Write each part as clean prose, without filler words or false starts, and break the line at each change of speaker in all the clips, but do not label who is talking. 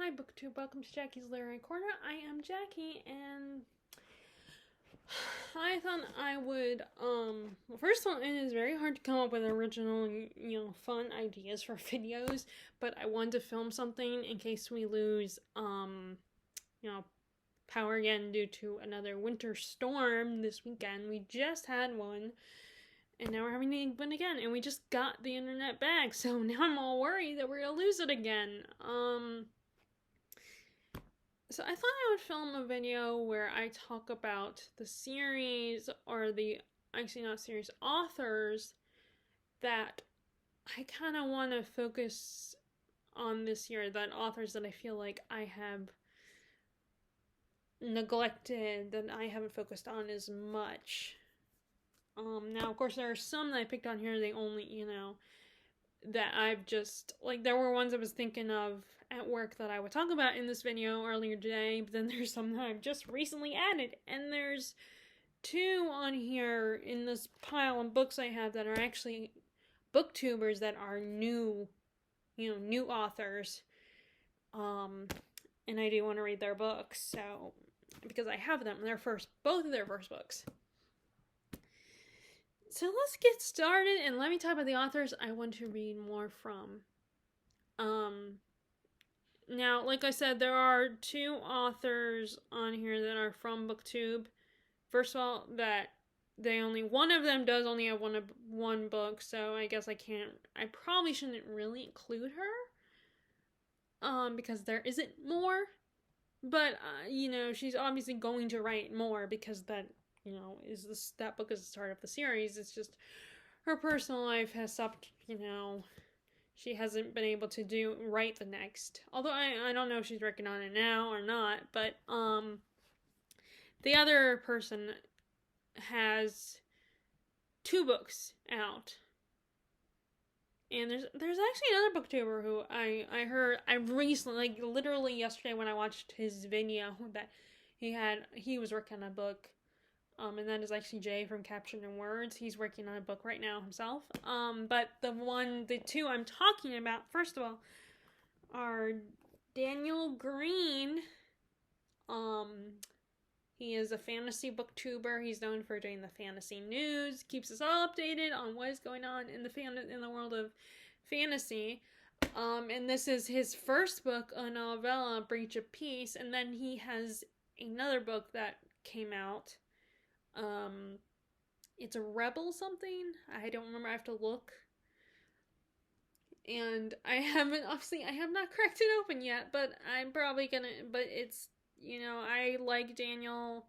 Hi BookTube, welcome to Jackie's Literary Corner. I am Jackie, and I thought I would, well, first of all, it is very hard to come up with original, fun ideas for videos, but I wanted to film something in case we lose, power again due to another winter storm this weekend. We just had one, and now we're having one again, and we just got the internet back, so now I'm all worried that we're gonna lose it again. So I thought I would film a video where I talk about the series, or actually not series, authors that I kind of want to focus on this year, that authors that I feel like I have neglected, that I haven't focused on as much. Now, of course, there are some that I picked on here, they only, that I've just, there were ones I was thinking of at work that I would talk about in this video earlier today, but then there's some that I've just recently added, and there's two on here in this pile of books I have that are actually booktubers that are new authors, and I do want to read their books, so, because I have them, both of their first books. So let's get started, and let me talk about the authors I want to read more from. Now, like I said, there are two authors on here that are from BookTube. First of all, one of them does only have one book, so I guess I probably shouldn't really include her, because there isn't more, but, she's obviously going to write more, because that book is the start of the series. It's just her personal life has stopped, she hasn't been able to write the next. Although I don't know if she's working on it now or not, but the other person has 2 books out. And there's actually another booktuber who I recently, literally yesterday when I watched his video, that he was working on a book. And that is actually Jay from Captured in Words. He's working on a book right now himself. But the two I'm talking about, first of all, are Daniel Greene. He is a fantasy booktuber. He's known for doing the fantasy news, keeps us all updated on what is going on in the world of fantasy. And this is his first book, a novella, Breach of Peace, and then he has another book that came out. It's a Rebel something. I don't remember. I have to look. And I have not cracked it open yet, but I'm probably gonna, but it's, I like Daniel.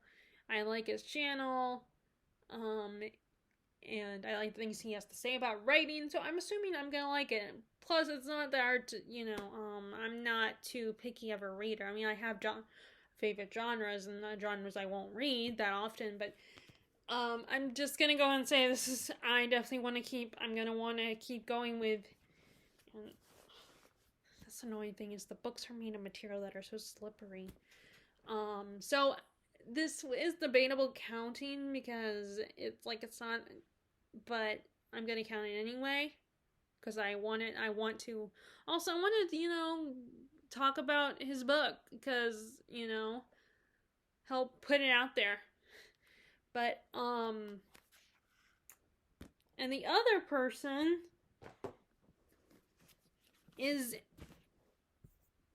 I like his channel. And I like the things he has to say about writing, so I'm assuming I'm gonna like it. Plus, it's not that hard to, I'm not too picky of a reader. I mean, I have favorite genres, and the genres I won't read that often, but I'm just gonna go ahead and say I'm gonna want to keep going with, and that's the annoying thing is the books are made of material that are so slippery. So this is debatable counting, because it's not, but I'm gonna count it anyway, because I want to talk about his book, because, help put it out there. But, and the other person is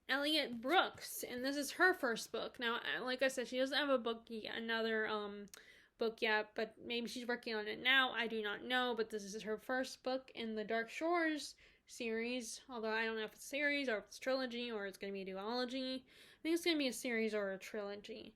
Elliot Brooks, and this is her first book. Now, like I said, she doesn't have book yet, but maybe she's working on it now. I do not know, but this is her first book in the Dark Shores series, although I don't know if it's a series or if it's a trilogy or it's going to be a duology. I think it's going to be a series or a trilogy.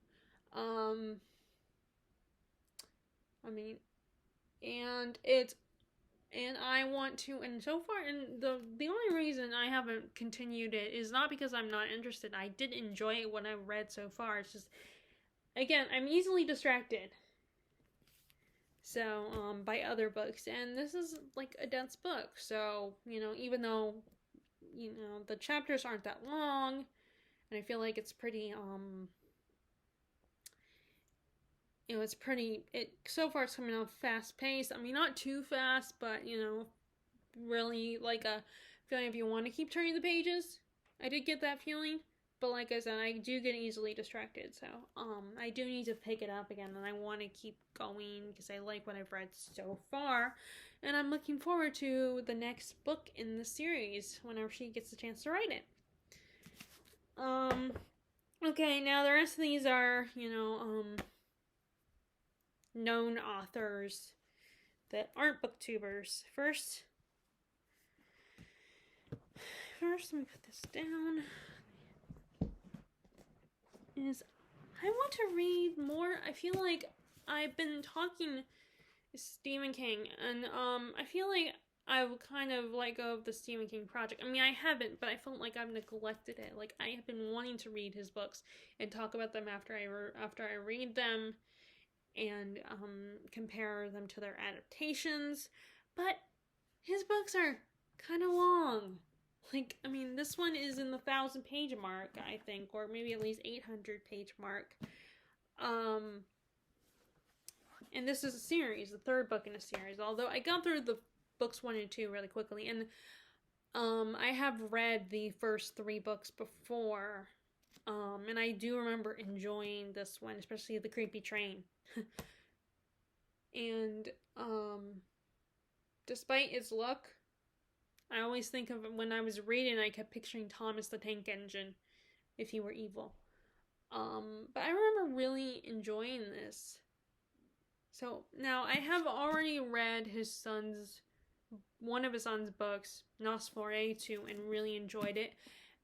And I want to, and so far, and the only reason I haven't continued it is not because I'm not interested. I did enjoy what I read so far. It's just, again, I'm easily distracted. So, by other books, and this is a dense book, so, even though, the chapters aren't that long, and I feel like it's pretty, so far it's coming out fast paced. I mean, not too fast, but, really, a feeling if you want to keep turning the pages. I did get that feeling. But like I said, I do get easily distracted, so I do need to pick it up again, and I want to keep going because I like what I've read so far, and I'm looking forward to the next book in the series whenever she gets the chance to write it. Okay, now the rest of these are, known authors that aren't booktubers. First, let me put this down. Is I want to read more. I feel like I've been talking Stephen King, and I feel like I've kind of let go of the Stephen King project. I mean, I haven't, but I felt like I've neglected it. Like, I have been wanting to read his books and talk about them after I read them, and compare them to their adaptations. But his books are kind of long. Like, I mean, this one is in the 1,000-page mark, I think, or maybe at least 800-page mark. And this is a series, the third book in a series. Although I got through the books 1 and 2 really quickly, and I have read the first 3 books before, and I do remember enjoying this one, especially The Creepy Train. And despite its look, I always think of when I was reading, I kept picturing Thomas the Tank Engine if he were evil. But I remember really enjoying this. So now I have already read one of his son's books, Nosferatu, and really enjoyed it.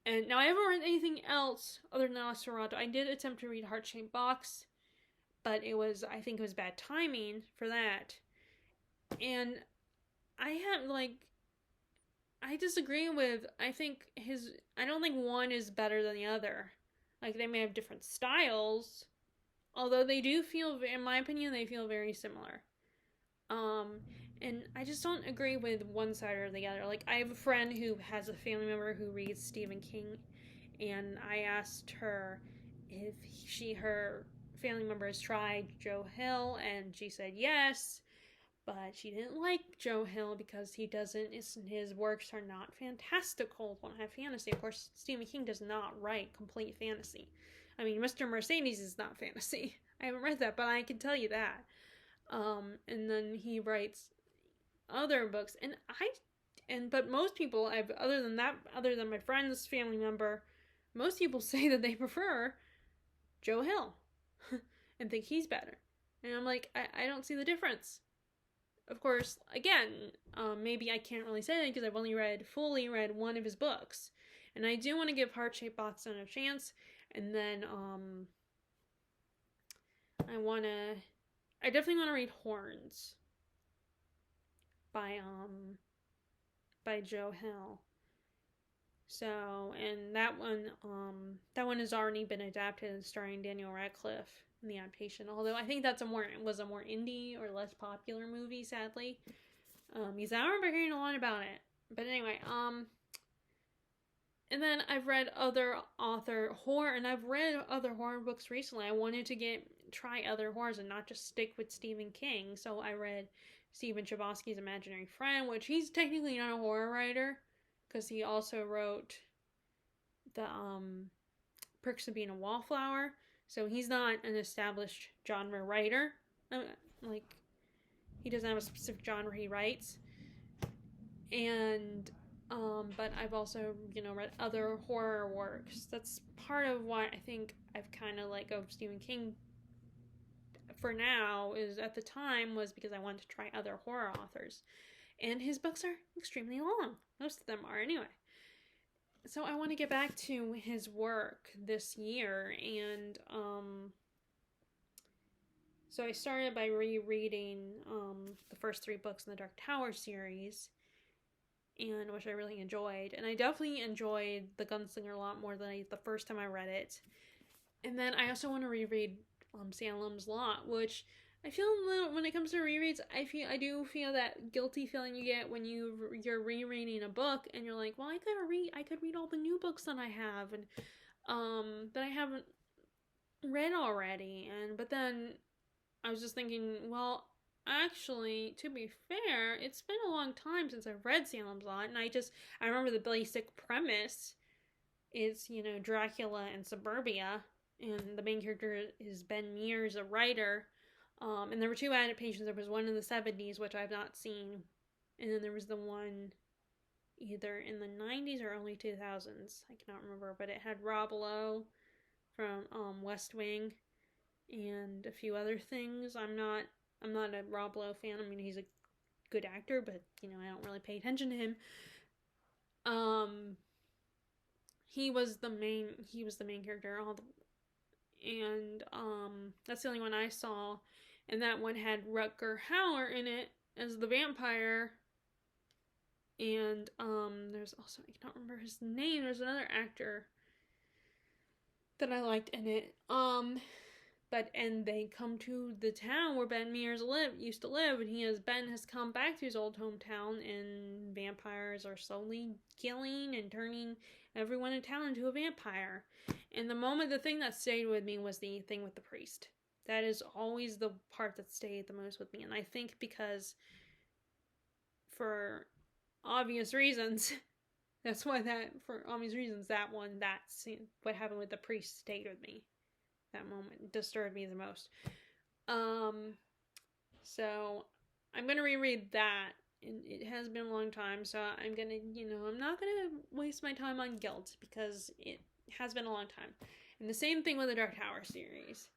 And now I haven't read anything else other than Nosferatu. I did attempt to read Heart-Shaped Box, but I think it was bad timing for that. And I disagree with, I don't think one is better than the other. Like, they may have different styles, although they do feel, in my opinion, they feel very similar. And I just don't agree with one side or the other. Like, I have a friend who has a family member who reads Stephen King, and I asked her if her family member has tried Joe Hill, and she said yes, but she didn't like Joe Hill because his works are not fantastical, don't have fantasy. Of course, Stephen King does not write complete fantasy. I mean, Mr. Mercedes is not fantasy. I haven't read that, but I can tell you that. And then he writes other books, but most people, other than my friend's family member, most people say that they prefer Joe Hill and think he's better. And I'm like, I don't see the difference. Of course, again, maybe I can't really say that because I've only fully read one of his books. And I do want to give Heart-Shaped Box a chance. And then, I definitely want to read Horns by Joe Hill. So, and that one has already been adapted starring Daniel Radcliffe in the adaptation. Although I think was a more indie or less popular movie, sadly. Because I don't remember hearing a lot about it. But anyway, and then I've read other horror books recently. I wanted to try other horrors and not just stick with Stephen King. So I read Stephen Chbosky's Imaginary Friend, which he's technically not a horror writer, because he also wrote the Perks of Being a Wallflower. So he's not an established genre writer. Like, he doesn't have a specific genre he writes. And but I've also, read other horror works. That's part of why I think I've kind of let go of Stephen King for now, is at the time was because I wanted to try other horror authors. And his books are extremely long. Most of them are, anyway. So I want to get back to his work this year, and so I started by rereading the first 3 books in the Dark Tower series, and which I really enjoyed. And I definitely enjoyed The Gunslinger a lot more than the first time I read it. And then I also want to reread Salem's Lot, which I feel when it comes to rereads, I do feel that guilty feeling you get when you're rereading a book and you're like, well, I could read all the new books that I have and that I haven't read already. But then I was just thinking, well, actually, to be fair, it's been a long time since I've read Salem's Lot, and I remember the basic premise, it's, Dracula in suburbia, and the main character is Ben Mears, a writer. And there were 2 adaptations. There was one in the 70s, which I've not seen, and then there was the one either in the 90s or early 2000s. I cannot remember, but it had Rob Lowe from West Wing and a few other things. I'm not a Rob Lowe fan. I mean, he's a good actor, but I don't really pay attention to him. He was the main character, and that's the only one I saw, and that one had Rutger Hauer in it as the vampire, and there's also, I can't remember his name. There's another actor that I liked in it. And they come to the town where Ben Mears used to live, and Ben has come back to his old hometown, and vampires are slowly killing and turning everyone in town into a vampire. And the thing that stayed with me was the thing with the priest. That is always the part that stayed the most with me, and I think because, for obvious reasons, that's what what happened with the priest stayed with me. That moment disturbed me the most. So I'm gonna reread that. It has been a long time, so I'm gonna, I'm not gonna waste my time on Guilt because it has been a long time. And the same thing with the Dark Tower series.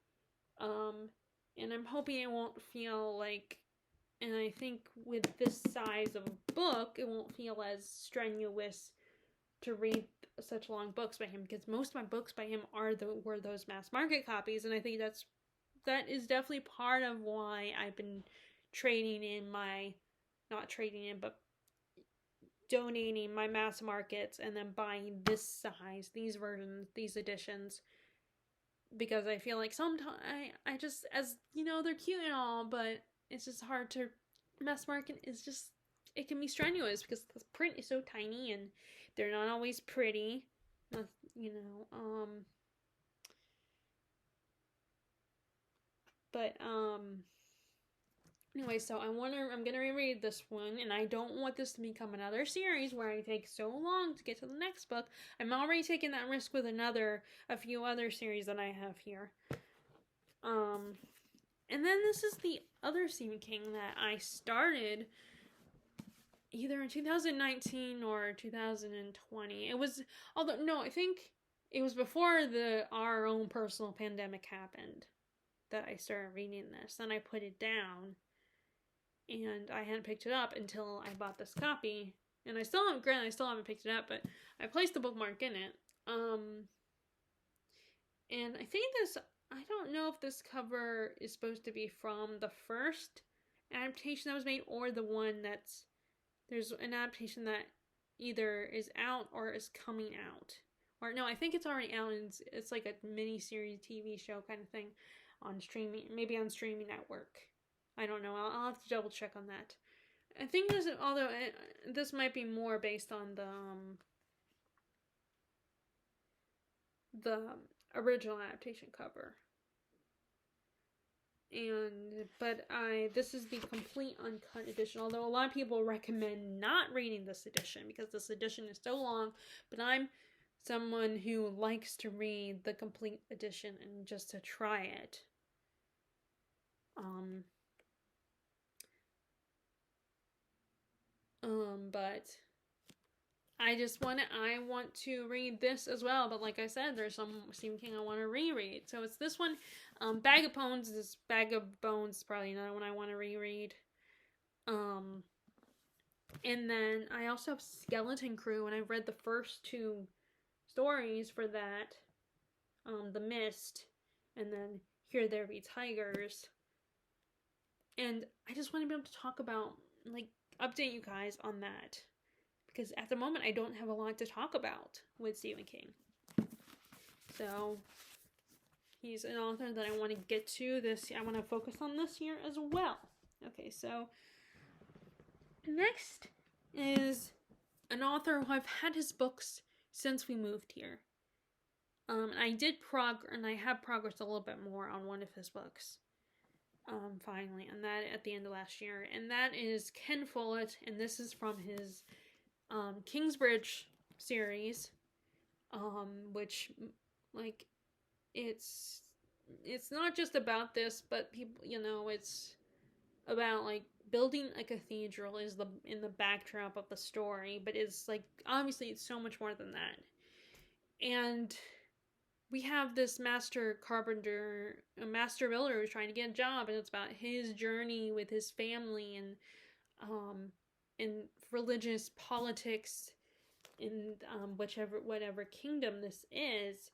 And I'm hoping it won't feel like, and I think with this size of that it won't feel as strenuous to read such long books by him, because most of my books by him were those mass market copies, and I think that is definitely part of why I've been donating my mass markets and then buying this size, these versions, these editions, because I feel like sometimes I just, as they're cute and all, but it's just hard to, mass market is just, it can be strenuous because the print is so tiny and they're not always pretty, anyway, so I'm gonna reread this one, and I don't want this to become another series where I take so long to get to the next book. I'm already taking that risk with a few other series that I have here. And then this is the other Stephen King that I started either in 2019 or 2020. I think it was before our own personal pandemic happened that I started reading this. Then I put it down, and I hadn't picked it up until I bought this copy. And I still haven't picked it up, but I placed the bookmark in it. And I don't know if this cover is supposed to be from the first adaptation that was made, or the one there's an adaptation that either is out or is coming out. Or no, I think it's already out, and it's like a mini-series TV show kind of thing on streaming, maybe on Streaming Network. I don't know. I'll have to double check on that. I think this might be more based on the original adaptation cover. But this is the complete uncut edition, although a lot of people recommend not reading this edition because this edition is so long, but I'm someone who likes to read the complete edition and just to try it. But I want to read this as well, but like I said, there's some Stephen King I want to reread. So it's this one, Bag of Bones is probably another one I want to reread. And then I also have Skeleton Crew, and I've read the first 2 stories for that, The Mist, and then Here There Be Tigers. And I just want to be able to talk about, update you guys on that. Because at the moment, I don't have a lot to talk about with Stephen King. So, he's an author that I want to get to I want to focus on this year as well. Okay, so next is an author who I've had his books since we moved here. And I have progressed a little bit more on one of his books. Finally, and that at the end of last year. And that is Ken Fullett, and this is from his Kingsbridge series. which, like, it's not just about this, but people, it's about, like, building a cathedral is in the backdrop of the story, but it's, like, obviously it's so much more than that. And we have this master carpenter, a master builder who's trying to get a job, and it's about his journey with his family and religious politics in whatever kingdom this is.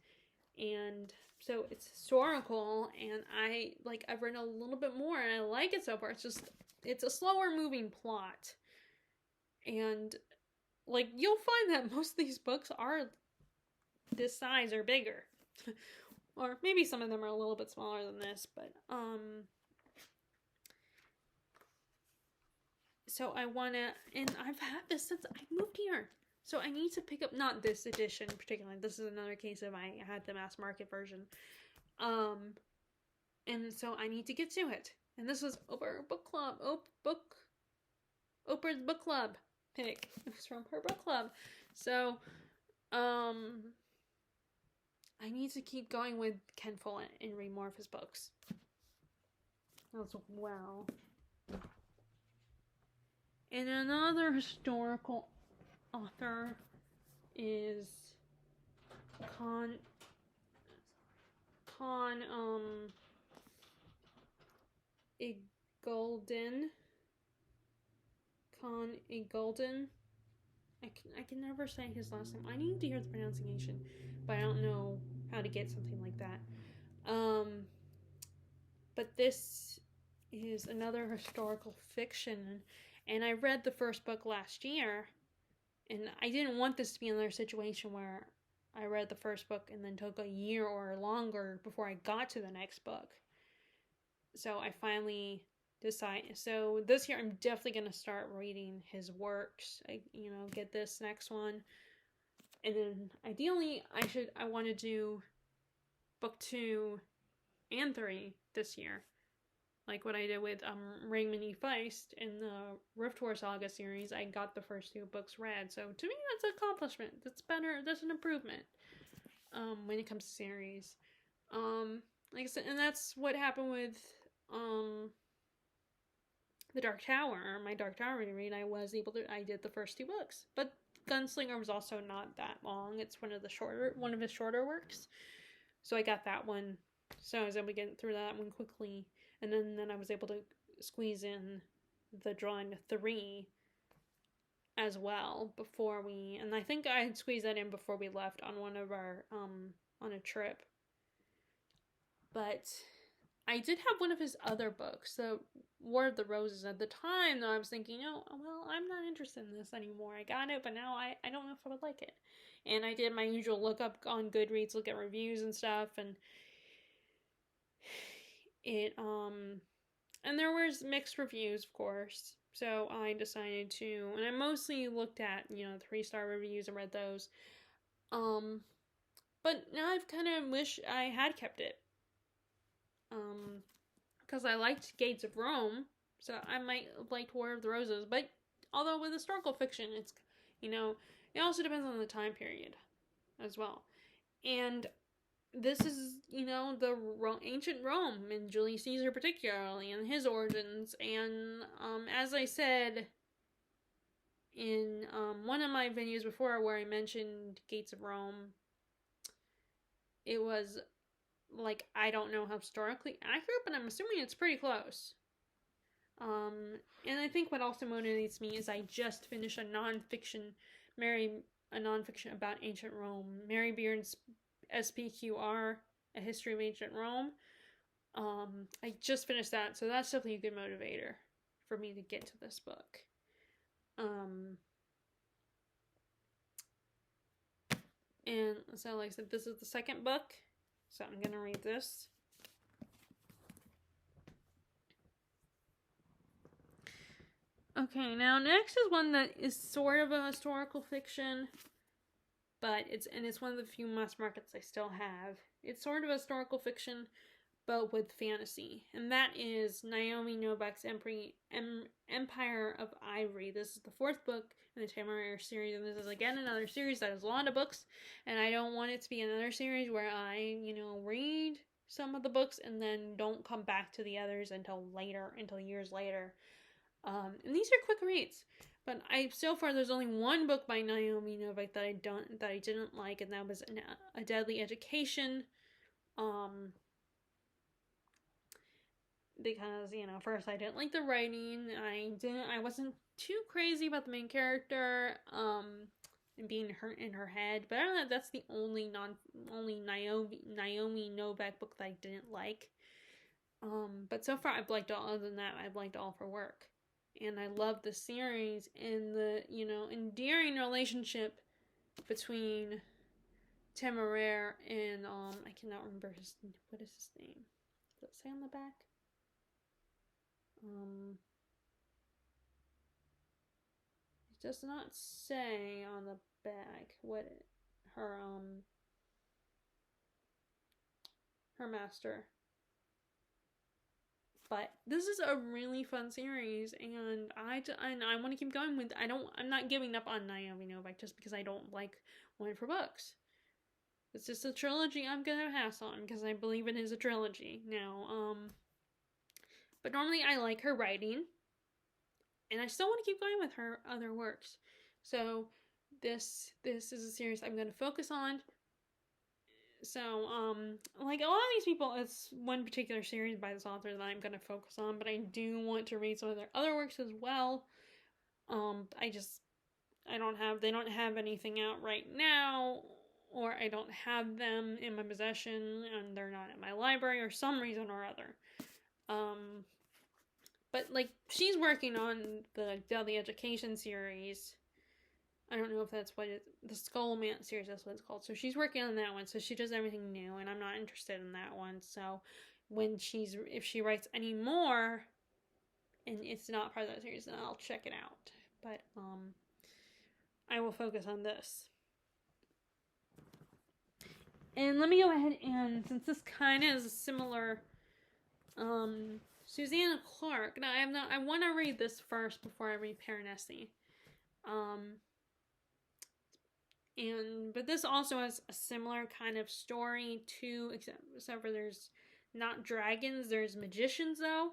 And so it's historical, and I've read a little bit more, and I like it so far. It's a slower moving plot, and, like, you'll find that most of these books are this size or bigger. Or maybe some of them are a little bit smaller than this, but so I wanna, and I've had this since I moved here, so I need to pick up, not this edition particularly, this is another case of I had the mass market version, and so I need to get to it, and this was Oprah's book club pick. It was from her book club, so I need to keep going with Ken Follett and read more of his books as well. And another historical author is Con Iggulden. I can never say his last name. I need to hear the pronunciation, but I don't know how to get something like that. But this is another historical fiction, and I read the first book last year, and I didn't want this to be another situation where I read the first book and then took a year or longer before I got to the next book. So I finally decided, so this year I'm definitely going to start reading his works. Get this next one. And then ideally I want to do book 2 and 3 this year. Like what I did with Raymond E. Feist in the Rift War Saga series. I got the first 2 books read. So to me that's an accomplishment. That's better. That's an improvement when it comes to series. Like I said, and that's what happened with The Dark Tower, my Dark Tower reread. I did the first 2 books, but Gunslinger was also not that long. It's one of his shorter works, so I got that one. So I was able to get through that one quickly, and then I was able to squeeze in the Drawing 3 as well and I think I had squeezed that in before we left on one of our on a trip. But I did have one of his other books, the War of the Roses. At the time, though, I was thinking, I'm not interested in this anymore. I got it, but now I don't know if I would like it. And I did my usual look up on Goodreads, look at reviews and stuff, and and there was mixed reviews, of course. So I decided to, and I mostly looked at, 3-star reviews and read those. But now I've kind of wish I had kept it. Because I liked Gates of Rome, so I might have liked War of the Roses, but although with historical fiction, it's, it also depends on the time period as well. And this is, the ancient Rome, and Julius Caesar particularly, and his origins, and as I said in one of my videos before where I mentioned Gates of Rome, it was I don't know how historically accurate, but I'm assuming it's pretty close. And I think what also motivates me is I just finished a nonfiction about ancient Rome. Mary Beard's SPQR, A History of Ancient Rome. I just finished that, so that's definitely a good motivator for me to get to this book. And so, like I said, this is the second book. So I'm going to read this. Okay, now next is one that is sort of a historical fiction, but it's one of the few mass markets I still have. It's sort of a historical fiction, but with fantasy. And that is Naomi Novak's Empire of Eyre. This is the 4th book in the Mourier series, and this is again another series that has a lot of books, and I don't want it to be another series where I, read some of the books and then don't come back to the others until years later. And these are quick reads. But so far there's only one book by Naomi Novak that I didn't like, and that was A Deadly Education. Because, first I didn't like the writing. I wasn't too crazy about the main character, and being hurt in her head. But I don't know, that's the only Naomi Novak book that I didn't like. But so far I've liked all. Other than that, I've liked all of her work. And I love the series and the, endearing relationship between Mourier and, I cannot remember what is his name? Does it say on the back? It does not say on the back what her master. But this is a really fun series, and I want to keep going with. I'm not giving up on Naomi Novak just because I don't like one of her books. It's just a trilogy I'm gonna pass on because I believe it is a trilogy now. But normally I like her writing, and I still want to keep going with her other works. So this is a series I'm gonna focus on. So, like a lot of these people, it's one particular series by this author that I'm going to focus on, but I do want to read some of their other works as well. They don't have anything out right now, or I don't have them in my possession, and they're not in my library, or some reason or other. But, like, she's working on the Deadly Education series. I don't know if that's what the Skullman series, that's what it's called. So she's working on that one, so she does everything new, and I'm not interested in that one. So if she writes any more, and it's not part of that series, then I'll check it out. But, I will focus on this. And let me go ahead and, since this kind of is a similar, Susanna Clarke. Now, I want to read this first before I read Piranesi. But this also has a similar kind of story too, except for there's not dragons, there's magicians though,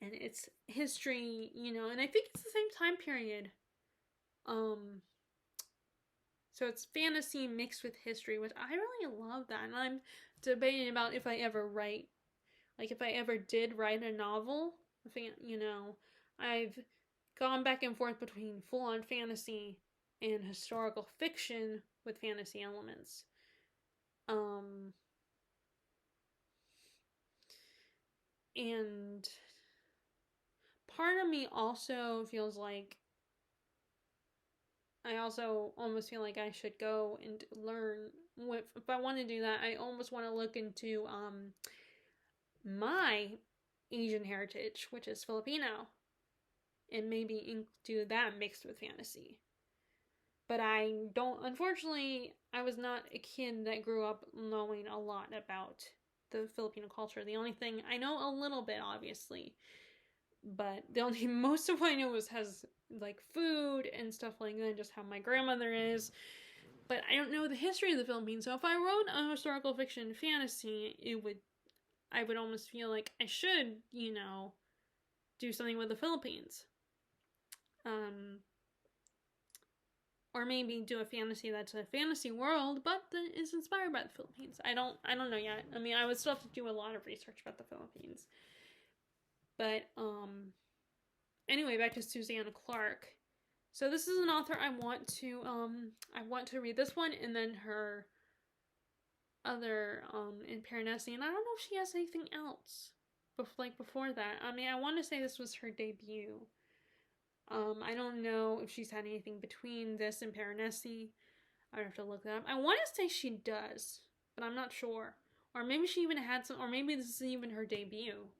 and it's history, and I think it's the same time period. So it's fantasy mixed with history, which I really love that, and I'm debating about if I ever did write a novel. I've gone back and forth between full-on fantasy and historical fiction with fantasy elements. And part of me also feels like I also almost feel like I should go and learn if I want to do that. I almost want to look into my Asian heritage, which is Filipino, and maybe do that mixed with fantasy. But unfortunately, I was not a kid that grew up knowing a lot about the Filipino culture. The only thing, I know a little bit, obviously, but most of what I know has, like, food and stuff like that, just how my grandmother is, but I don't know the history of the Philippines, so if I wrote a historical fiction fantasy, I would almost feel like I should, do something with the Philippines. Or maybe do a fantasy that's a fantasy world, but that is inspired by the Philippines. I don't know yet. I mean, I would still have to do a lot of research about the Philippines. But, anyway, back to Susanna Clarke. So this is an author I want to read this one, and then her other, in Piranesi, and I don't know if she has anything else, before that. I mean, I want to say this was her debut. I don't know if she's had anything between this and Piranesi. I'd have to look that up. I want to say she does, but I'm not sure. Or maybe she even had some, or maybe this is even her debut.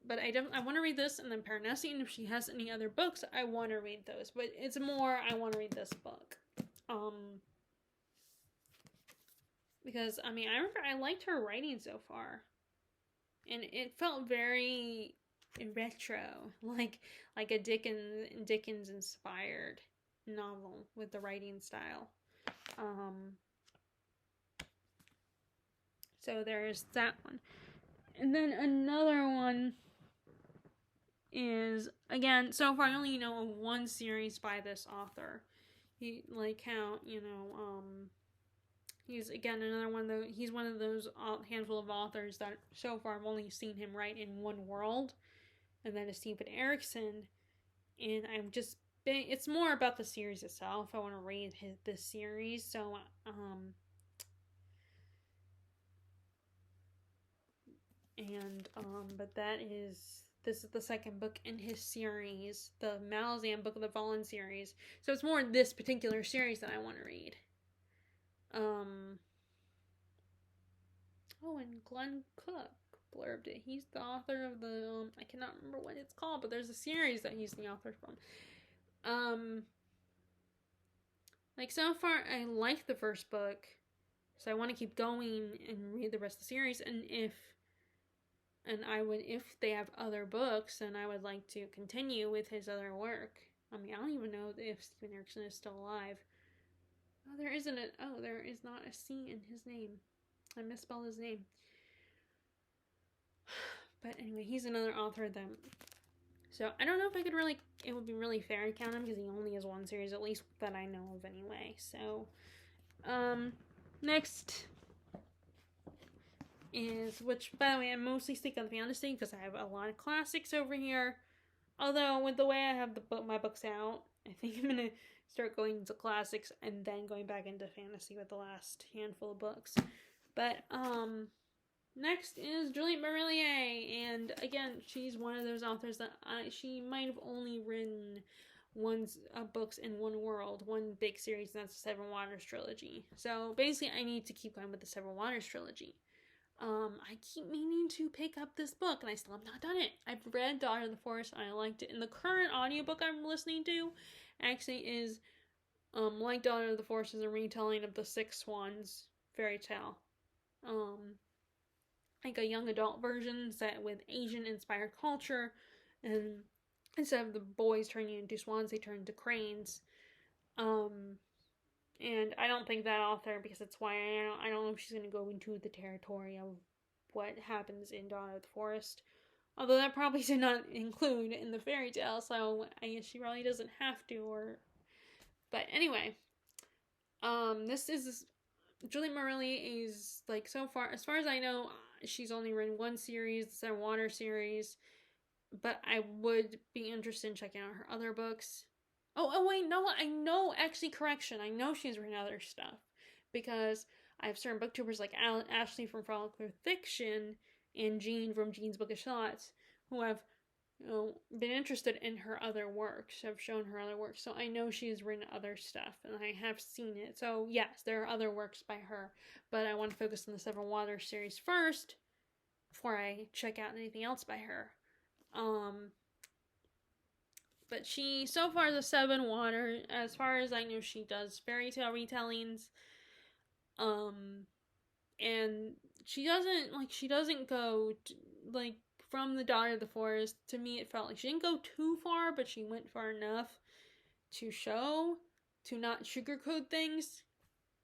But I want to read this and then Piranesi, and if she has any other books, I want to read those. But it's more, I want to read this book. Because, I mean, I remember I liked her writing so far. And it felt very retro, like a Dickens inspired novel with the writing style. So there's that one. And then another one is, again, so far I only know of one series by this author. He, like how, he's, again, another one, he's one of those handful of authors that so far I've only seen him write in one world, and that is Stephen Erickson. And I'm just, it's more about the series itself. I want to read this series, so, but this is the second book in his series, the Malazan Book of the Fallen series. So it's more this particular series that I want to read. Oh, and Glenn Cook blurbed it. He's the author of the, I cannot remember what it's called, but there's a series that he's the author from. Like, so far, I like the first book, so I want to keep going and read the rest of the series, and if they have other books, then I would like to continue with his other work. I mean, I don't even know if Stephen Erickson is still alive. Oh, there is not a C in his name. I misspelled his name. But anyway, he's another author that, so I don't know if it would be really fair to count him, because he only has one series, at least that I know of anyway. So, next is, which, by the way, I'm mostly sticking on fantasy because I have a lot of classics over here. Although, with the way I have my books out, I think I'm going to start going into classics and then going back into fantasy with the last handful of books. But, next is Juliette Marillier, and again, she's one of those authors that she might have only written books in one world, one big series, and that's the Seven Waters trilogy. So, basically, I need to keep going with the Seven Waters trilogy. I keep meaning to pick up this book, and I still have not done it. I've read Daughter of the Forest, and I liked it. And the current audiobook I'm listening to actually is, like Daughter of the Forest, is a retelling of the Six Swans fairy tale. Like a young adult version set with Asian-inspired culture, and instead of the boys turning into swans, they turn into cranes. And I don't think that author, because that's why I don't know if she's going to go into the territory of what happens in Daughter of the Forest. Although that probably did not include in the fairy tale, so I guess she probably doesn't have to, but anyway. This is, Juliette Marillier is, like, so far, as far as I know, she's only written one series, the Seven Water series, but I would be interested in checking out her other books. Oh, wait, no, I know, actually, correction, I know she's written other stuff, because I have certain booktubers like Ashley from Frolic Through Fiction and Jean from Jean's Book of Shots who have, been interested in her other works, have shown her other works, so I know she's written other stuff, and I have seen it, so yes, there are other works by her, but I want to focus on the Seven Waters series first, before I check out anything else by her. But she, so far, the Seven Waters, as far as I know, she does fairy tale retellings, and she doesn't go, from the Daughter of the Forest, to me it felt like she didn't go too far, but she went far enough to not sugarcoat things,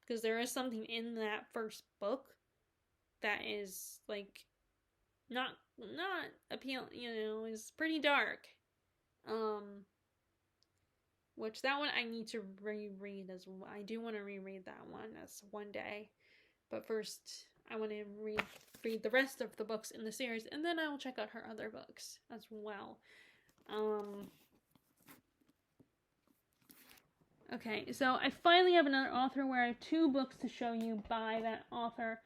because there is something in that first book that is, not appealing, is pretty dark. Which that one I need to reread as well. I do want to reread that one as one day. But first, I want to read the rest of the books in the series, and then I will check out her other books as well. Okay, so I finally have another author where I have two books to show you by that author,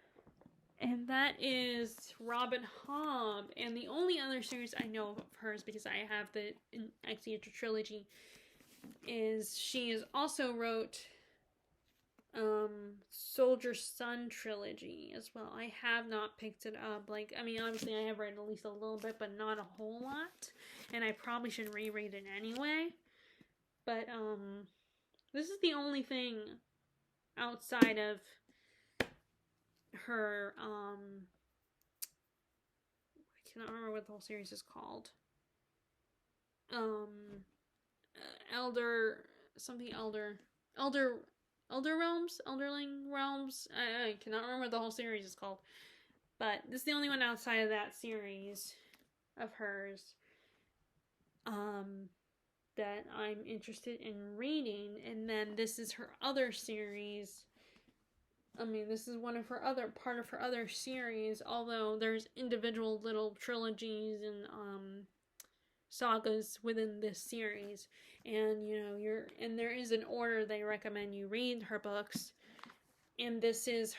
and that is Robin Hobb. And the only other series I know of hers, because I have the Untitled Trilogy, is she has also wrote Soldier Son Trilogy as well. I have not picked it up. Obviously I have read at least a little bit, but not a whole lot. And I probably should reread it anyway. But, this is the only thing outside of her, I cannot remember what the whole series is called. Elder Realms, Elderling Realms. I cannot remember what the whole series is called, but this is the only one outside of that series of hers that I'm interested in reading. And then this is her other series. I mean, this is part of her other series, although there's individual little trilogies and sagas within this series, and and there is an order they recommend you read her books, and this is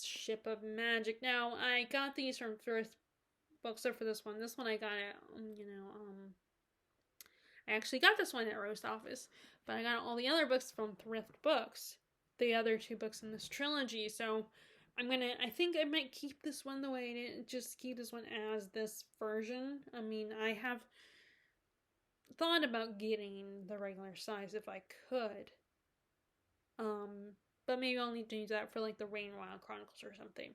Ship of Magic. Now, I got these from thrift bookstore for this one. This one I got at I actually got this one at Roast Office, but I got all the other books from thrift books, the other 2 books in this trilogy. So I think I might keep this one the way it is, just keep this one as this version. I mean, I have thought about getting the regular size if I could. But maybe I'll need to use that for like the Rain Wild Chronicles or something.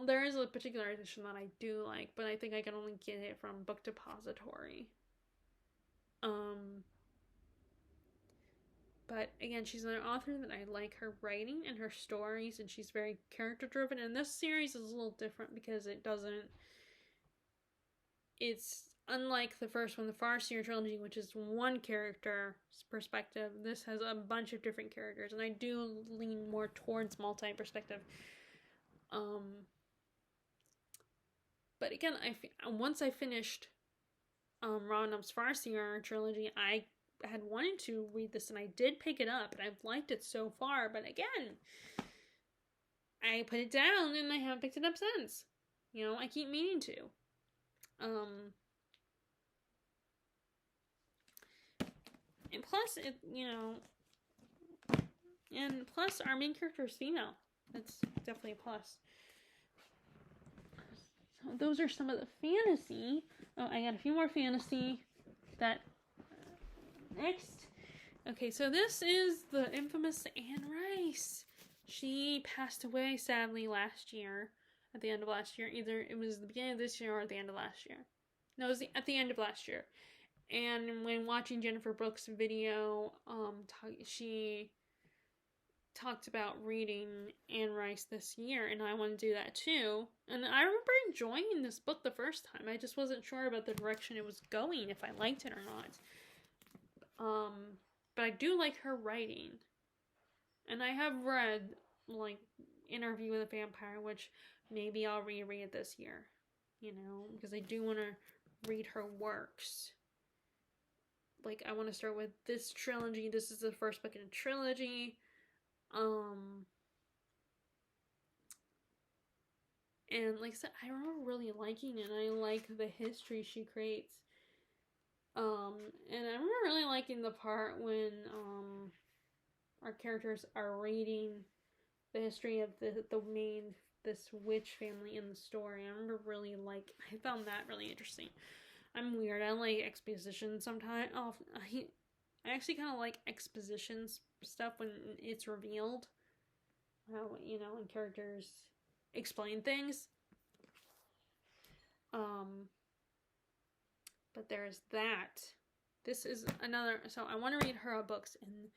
There is a particular edition that I do like, but I think I can only get it from Book Depository. But again, she's an author that I like her writing and her stories, and she's very character driven. And this series is a little different because it's unlike the first one, the Farseer trilogy, which is one character's perspective. This has a bunch of different characters, and I do lean more towards multi-perspective. But again, once I finished Roundups Farseer trilogy, I had wanted to read this, and I did pick it up, and I've liked it so far, but again, I put it down, and I haven't picked it up since. I keep meaning to. And plus, and plus, our main character is female. That's definitely a plus. So those are some of the fantasy. Oh, I got a few more fantasy that... Next. Okay, so this is the infamous Anne Rice. She passed away, sadly, last year. At the end of last year. Either it was the beginning of this year or at the end of last year. No, it was at the end of last year. And when watching Jennifer Brooks' video, she talked about reading Anne Rice this year, and I want to do that too. And I remember enjoying this book the first time. I just wasn't sure about the direction it was going, if I liked it or not. But I do like her writing. And I have read, like, Interview with a Vampire, which maybe I'll reread this year. Because I do want to read her works. Like, I want to start with this trilogy. This is the first book in a trilogy. And like I said, I remember really liking it. I like the history she creates. And I remember really liking the part when our characters are reading the history of this witch family in the story. I remember I found that really interesting. I'm weird. I like exposition sometimes. I actually kind of like exposition stuff when it's revealed. When characters explain things. But there's that. This is another... So I want to read her books in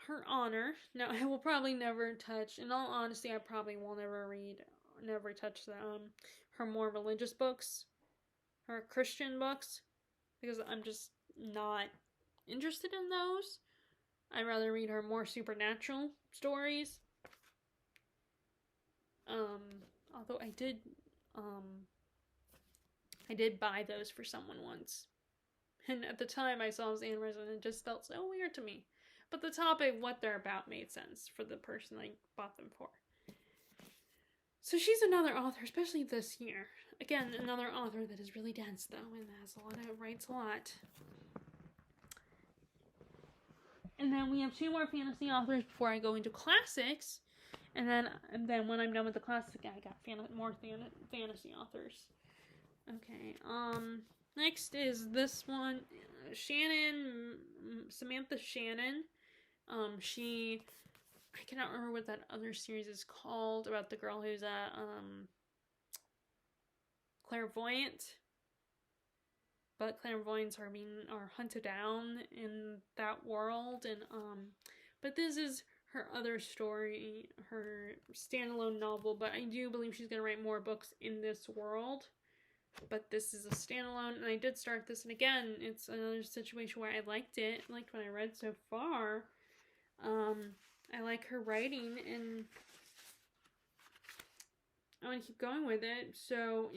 her honor. Now, I will probably never touch... In all honesty, I probably will never touch her more religious books. Her Christian books. Because I'm just not interested in those. I'd rather read her more supernatural stories. Although I did buy those for someone once. And at the time I saw it was Anne Rice, and it just felt so weird to me. But the topic, what they're about, made sense for the person I bought them for. So she's another author, especially this year. Again, another author that is really dense, though, and writes a lot. And then we have 2 more fantasy authors before I go into classics. And then when I'm done with the classic, I got more fantasy authors. Okay, next is this one, Shannon, Samantha Shannon. She I cannot remember what that other series is called, about the girl who's a clairvoyant, but clairvoyants are hunted down in that world, and but this is her other story, her standalone novel, but I do believe she's going to write more books in this world. But this is a standalone, and I did start this, and again, it's another situation where I liked it. I liked what I read so far. I like her writing, and I want to keep going with it. So,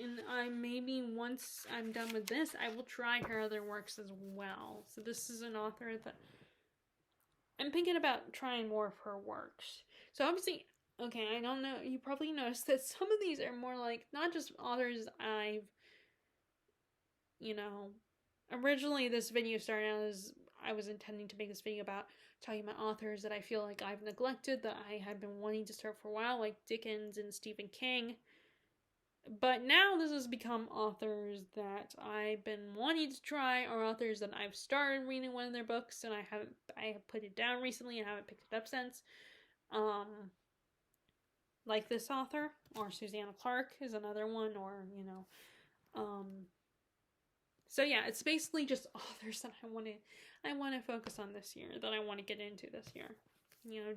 maybe once I'm done with this, I will try her other works as well. So this is an author that I'm thinking about trying more of her works. So obviously, okay, I don't know, you probably noticed that some of these are more like, not just authors I've, originally this video started out as, I was intending to make this video about talking about authors that I feel like I've neglected, that I have been wanting to start for a while, like Dickens and Stephen King. But now this has become authors that I've been wanting to try, or authors that I've started reading one of their books and I have put it down recently and haven't picked it up since. Like this author, or Susanna Clarke is another one, or so yeah, it's basically just authors that I want to focus on this year, that I want to get into this year.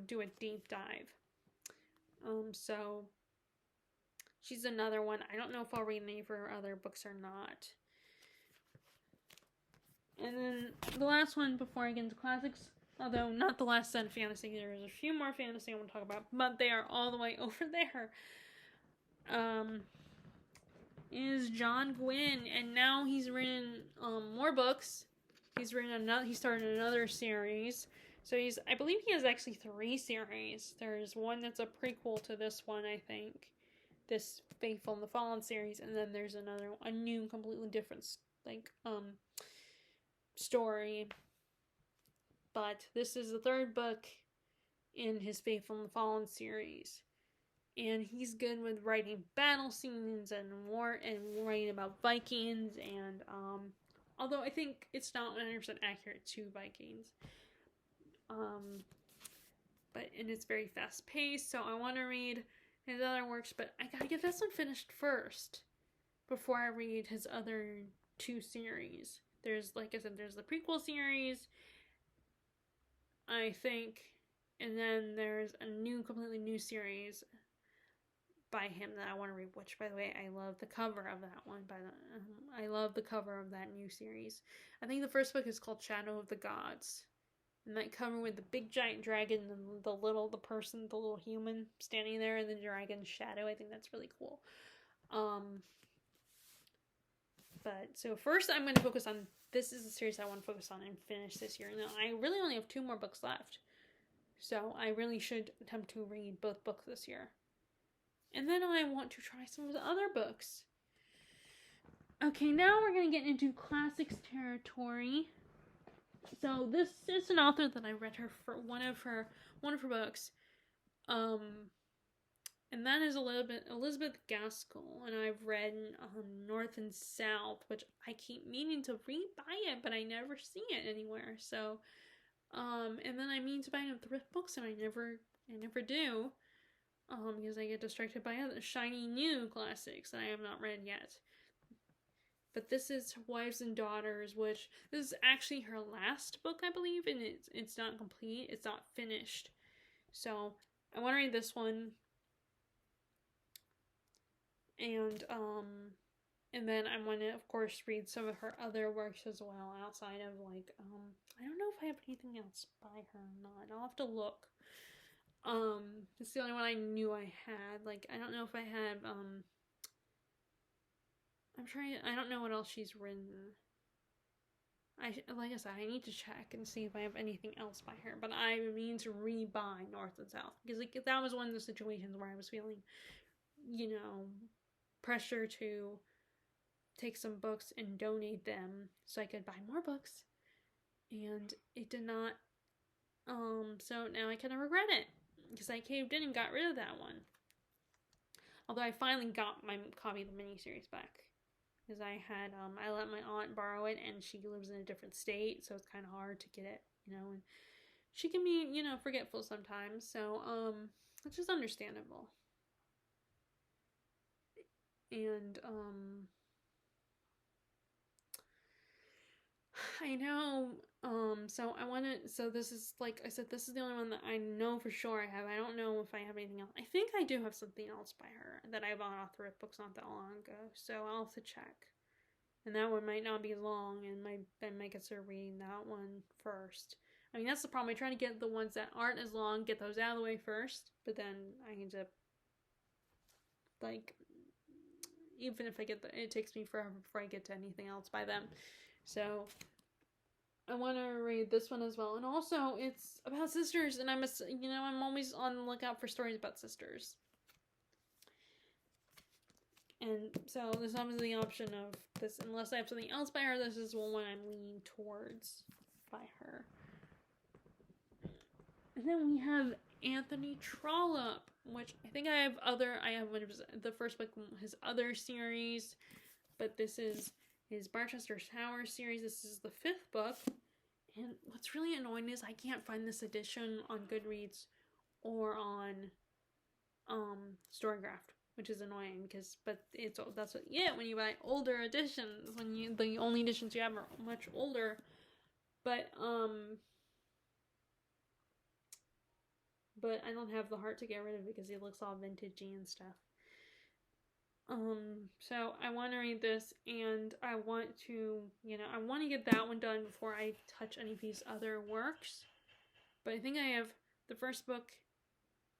Do a deep dive. So she's another one. I don't know if I'll read any of her other books or not. And then the last one before I get into classics, although not the last set of fantasy, there's a few more fantasy I want to talk about, but they are all the way over there. Is John Gwynne, and now he's written more books. He started another series. So I believe he has actually 3 series. There's one that's a prequel to this one, I think. This Faithful and the Fallen series, and then there's a new, completely different, story. But this is the 3rd book in his Faithful and the Fallen series. And he's good with writing battle scenes and war, and writing about Vikings, and although I think it's not 100% accurate to Vikings. But it's very fast paced, so I want to read his other works, but I gotta get this one finished first before I read his other 2 series. There's, like I said, there's the prequel series, I think, and then there's a completely new series by him that I want to read, which, by the way, I love the cover of that one. I love the cover of that new series. I think the first book is called Shadow of the Gods. And that cover with the big giant dragon and the little human standing there in the dragon's shadow, I think that's really cool. But so first I'm going to focus on, this is the series I want to focus on and finish this year. Now, I really only have 2 more books left. So I really should attempt to read both books this year. And then I want to try some of the other books. Okay, now we're going to get into classics territory. So this is an author that I read her for one of her books, and that is Elizabeth Gaskell, and I've read North and South, which I keep meaning to buy it, but I never see it anywhere. So, and then I mean to buy it in thrift books, and I never do, because I get distracted by other shiny new classics that I have not read yet. But this is Wives and Daughters, which this is actually her last book, I believe, and it's not complete. It's not finished. So I want to read this one. And then I want to, of course, read some of her other works as well, outside of, I don't know if I have anything else by her or not. I'll have to look. It's the only one I knew I had. I don't know if I have, I don't know what else she's written. Like I said, I need to check and see if I have anything else by her, but I mean to rebuy North and South, because that was one of the situations where I was feeling, pressure to take some books and donate them so I could buy more books, and it did not, so now I kind of regret it, because I caved in and got rid of that one, although I finally got my copy of the miniseries back. Because I let my aunt borrow it, and she lives in a different state, so it's kind of hard to get it, and she can be, you know, forgetful sometimes. So, which is understandable. And, I know, so this is, like I said, this is the only one that I know for sure I have. I don't know if I have anything else. I think I do have something else by her that I bought off thrift books not that long ago, so I'll have to check. And that one might not be as long, and I might consider reading that one first. I mean, that's the problem. I try to get the ones that aren't as long, get those out of the way first, but then I end up, like, even if I get it takes me forever before I get to anything else by them. So I want to read this one as well. And also, it's about sisters, and I'm always on the lookout for stories about sisters. And so there's obviously the option of this, unless I have something else by her, this is one I'm leaning towards by her. And then we have Anthony Trollope, which I think I have the first book, his other series, but this is his Barchester Tower series. This is the 5th book. And what's really annoying is I can't find this edition on Goodreads or on Storycraft, which is annoying but that's what you get when you buy older editions, when the only editions you have are much older. But I don't have the heart to get rid of it because it looks all vintagey and stuff. So I want to read this, and I want to get that one done before I touch any of these other works. But I think I have the first book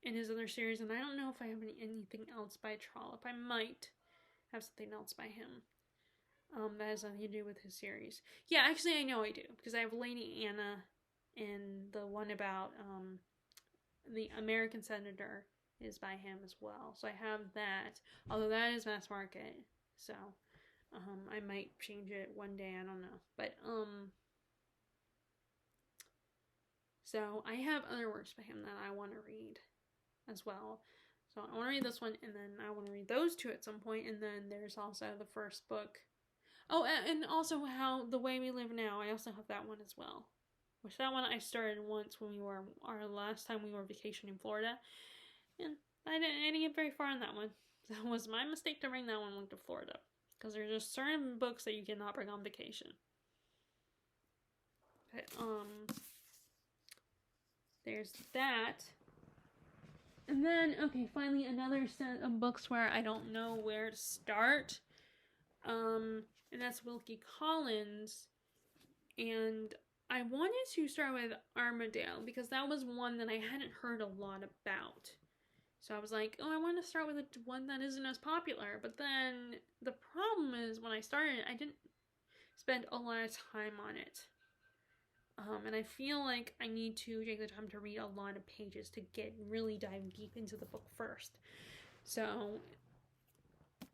in his other series, and I don't know if I have anything else by Trollope. I might have something else by him. That has nothing to do with his series. Yeah, actually I know I do, because I have Lady Anna and the one about, the American Senator is by him as well. So I have that, although that is mass market. So, I might change it one day, I don't know. But, so I have other works by him that I want to read as well. So I want to read this one, and then I want to read those two at some point, and then there's also the first book. Oh, and also How the Way We Live Now. I also have that one as well. Which that one I started once when our last time we were vacationing in Florida. And I didn't get very far on that one. That was my mistake to bring that one to Florida. Because there's just certain books that you cannot bring on vacation. But, there's that. And then, okay, finally another set of books where I don't know where to start. And that's Wilkie Collins. And I wanted to start with Armadale because that was one that I hadn't heard a lot about. So I was like, oh, I want to start with one that isn't as popular. But then the problem is when I started, I didn't spend a lot of time on it. And I feel like I need to take the time to read a lot of pages to really dive deep into the book first. So,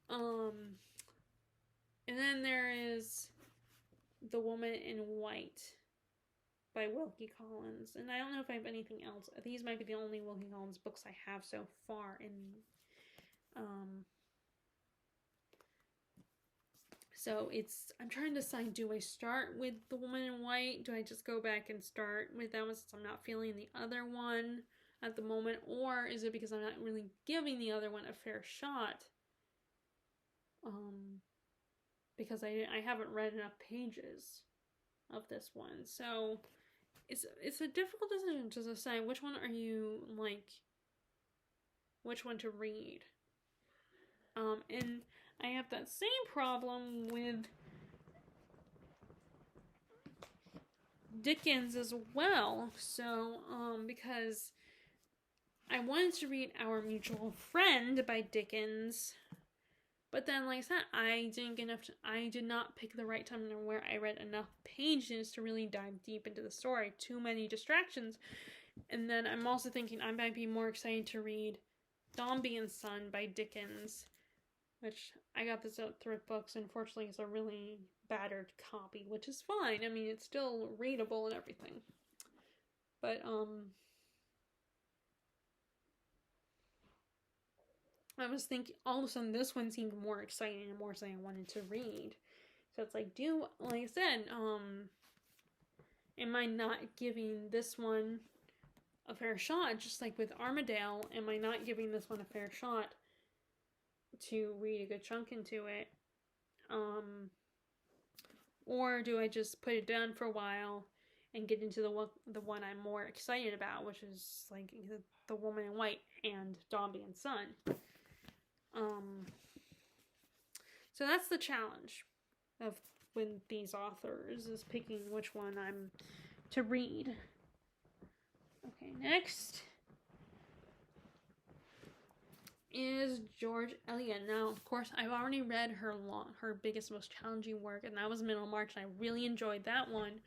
and then there is The Woman in White by Wilkie Collins. And I don't know if I have anything else. These might be the only Wilkie Collins books I have so far. So I'm trying to decide, do I start with The Woman in White? Do I just go back and start with that one since I'm not feeling the other one at the moment? Or is it because I'm not really giving the other one a fair shot? Because I haven't read enough pages of this one. So it's a difficult decision to decide which one which one to read. And I have that same problem with Dickens as well. So, because I wanted to read Our Mutual Friend by Dickens, but then, like I said, I did not pick the right time where I read enough pages to really dive deep into the story. Too many distractions. And then I'm also thinking I might be more excited to read Dombey and Son by Dickens, which I got this at thrift books. Unfortunately, it's a really battered copy, which is fine. I mean, it's still readable and everything. But, I was thinking, all of a sudden, this one seemed more exciting and more something I wanted to read. So it's like, like I said, am I not giving this one a fair shot, just like with Armadale. Am I not giving this one a fair shot to read a good chunk into it? Or do I just put it down for a while and get into the one I'm more excited about, which is like the Woman in White and Dombey and Son. So that's the challenge of with these authors, is picking which one I'm to read. Okay, next is George Eliot. Now, of course, I've already read her biggest, most challenging work, and that was Middlemarch, and I really enjoyed that one.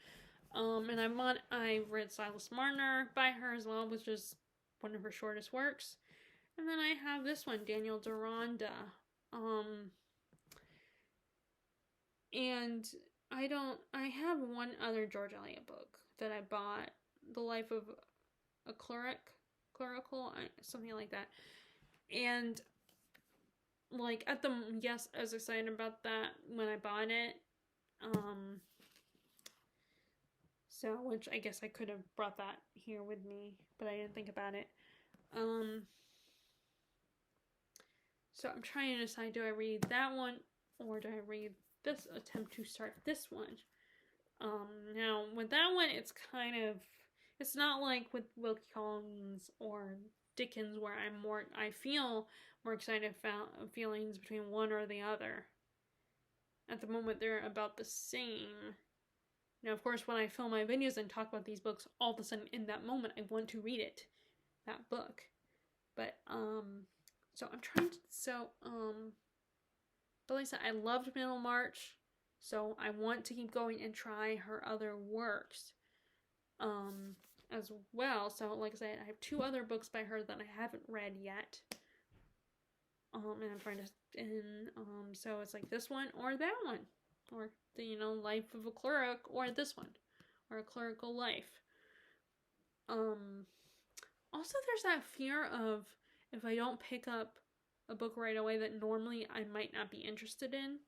And I read Silas Marner by her as well, which is one of her shortest works. And then I have this one, Daniel Deronda. And I have one other George Eliot book that I bought, The Life of a Clerical, something like that. And like I was excited about that when I bought it. So, which I guess I could have brought that here with me, but I didn't think about it. So I'm trying to decide, do I read that one or do I read this, attempt to start this one? Now with that one, it's not like with Wilkie Collins or Dickens where I feel more excited feelings between one or the other. At the moment, they're about the same. Now, of course, when I film my videos and talk about these books, all of a sudden in that moment, I want to read that book. But, so I'm trying to, but like I said, I loved Middlemarch, so I want to keep going and try her other works, as well. So, like I said, I have 2 other books by her that I haven't read yet. And I'm trying to, so it's like this one or that one, or the, Life of a Cleric, or this one, or A Clerical Life. Also, there's that fear of, if I don't pick up a book right away that normally I might not be interested in,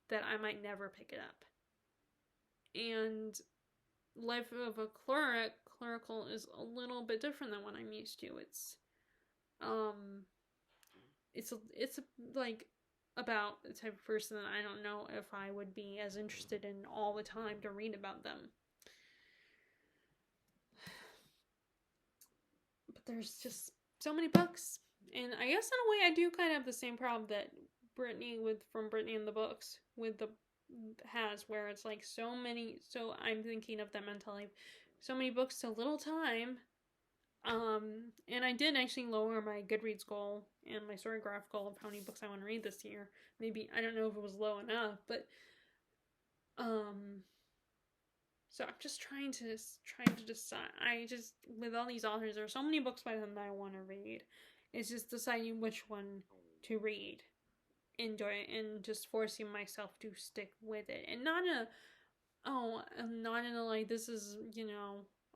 that I might never pick it up. And Life of a Clerical is a little bit different than what I'm used to. It's like about the type of person that I don't know if I would be as interested in all the time to read about them. But there's just so many books, and I guess in a way I do kind of have the same problem that from Brittany and the Books has, where it's like so I'm thinking of that mentality, so many books, so little time. And I did actually lower my Goodreads goal and my Storygraph goal of how many books I want to read this year. Maybe, I don't know if it was low enough, but, so I'm just trying to decide. With all these authors, there are so many books by them that I want to read. It's just deciding which one to read, enjoy it, and just forcing myself to stick with it. And not in a like, this is,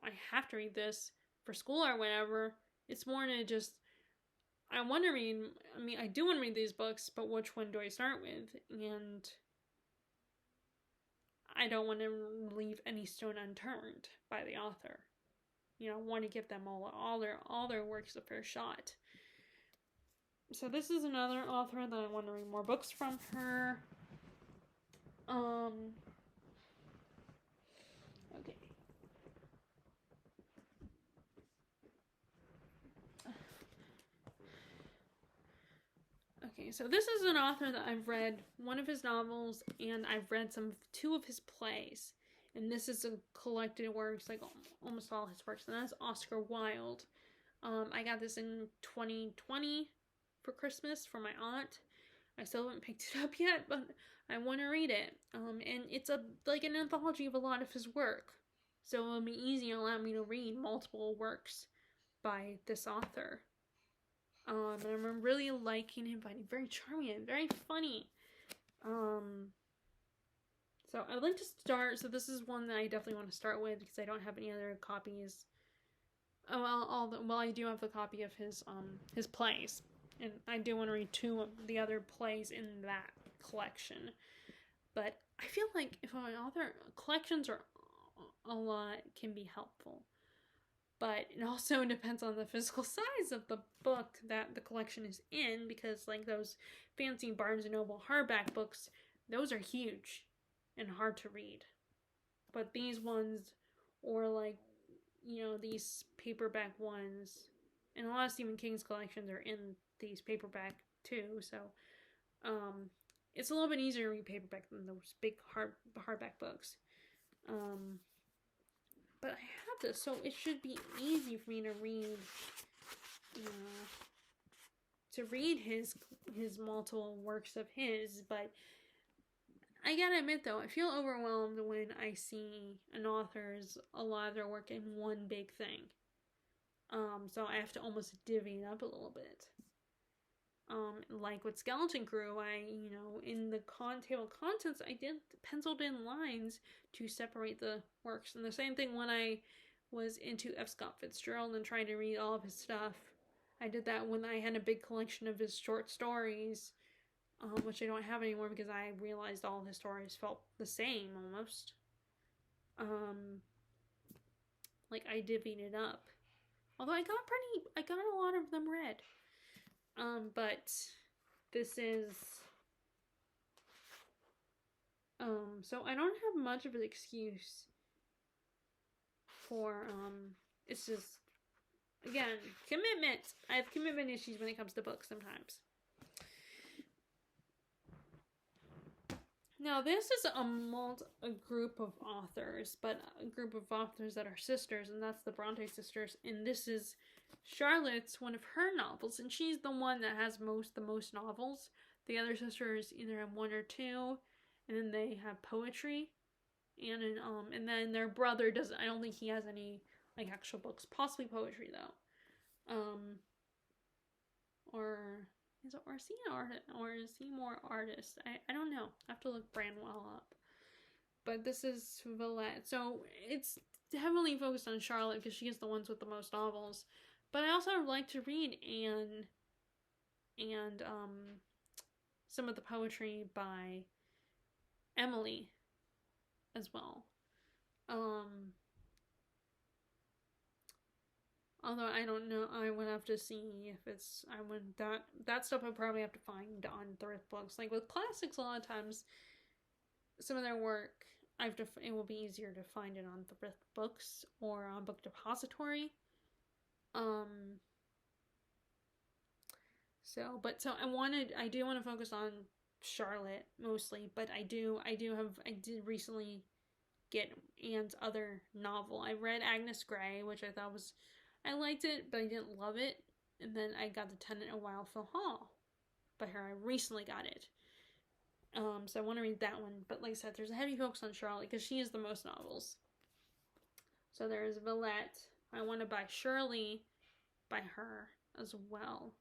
I have to read this for school or whatever. It's more to just, I want to read, I do want to read these books, but which one do I start with? And I don't want to leave any stone unturned by the author. I want to give them all their works a fair shot. So this is another author that I want to read more books from her. Okay. Okay, so this is an author that I've read one of his novels, and I've read 2 of his plays. And this is a collected works, like almost all his works, and that's Oscar Wilde. I got this in 2020 for Christmas from my aunt. I still haven't picked it up yet, but I want to read it. And it's like an anthology of a lot of his work. So it'll be easy to allow me to read multiple works by this author. And I'm really liking him, finding very charming and very funny. So I'd like to start, so this is one that I definitely want to start with because I don't have any other copies. I do have the copy of his plays, and I do want to read 2 of the other plays in that collection. But I feel like if an author, collections are a lot, can be helpful. But it also depends on the physical size of the book that the collection is in, because like those fancy Barnes & Noble hardback books, those are huge and hard to read. But these ones, or like, you know, these paperback ones, and a lot of Stephen King's collections are in these paperback too, so it's a little bit easier to read paperback than those big hardback books. But I have this, so it should be easy for me to read his multiple works of his. But I gotta admit though, I feel overwhelmed when I see an author's a lot of their work in one big thing. So I have to almost divvy it up a little bit. Like with Skeleton Crew, in the table of contents, I did penciled in lines to separate the works. And the same thing when I was into F. Scott Fitzgerald and trying to read all of his stuff. I did that when I had a big collection of his short stories, which I don't have anymore because I realized all his stories felt the same almost. Like I divvied it up. Although I got a lot of them read. But this is, so I don't have much of an excuse for, it's just, again, commitment. I have commitment issues when it comes to books sometimes. Now, this is a group of authors, but a group of authors that are sisters, and that's the Bronte sisters, and this is Charlotte's one of her novels, and she's the one that has the most novels. The other sisters either have one or two, and then they have poetry, and then their brother doesn't. I don't think he has any like actual books, possibly poetry though. Or is he an artist, or is he more artist? I don't know. I have to look Branwell up. But this is Fullett, so it's heavily focused on Charlotte because she is the ones with the most novels. But I also like to read Anne and some of the poetry by Emily as well. Although I don't know, I would have to see if that stuff I probably have to find on thrift books. Like with classics, a lot of times, some of their work, it will be easier to find it on thrift books or on Book Depository. I do want to focus on Charlotte mostly, but I did recently get Anne's other novel. I read Agnes Grey, which I liked it, but I didn't love it, and then I got The Tenant of Wildfell Hall by her. I recently got it. So I want to read that one, but like I said, there's a heavy focus on Charlotte because she has the most novels. So there's Villette. I want to buy Shirley by her as well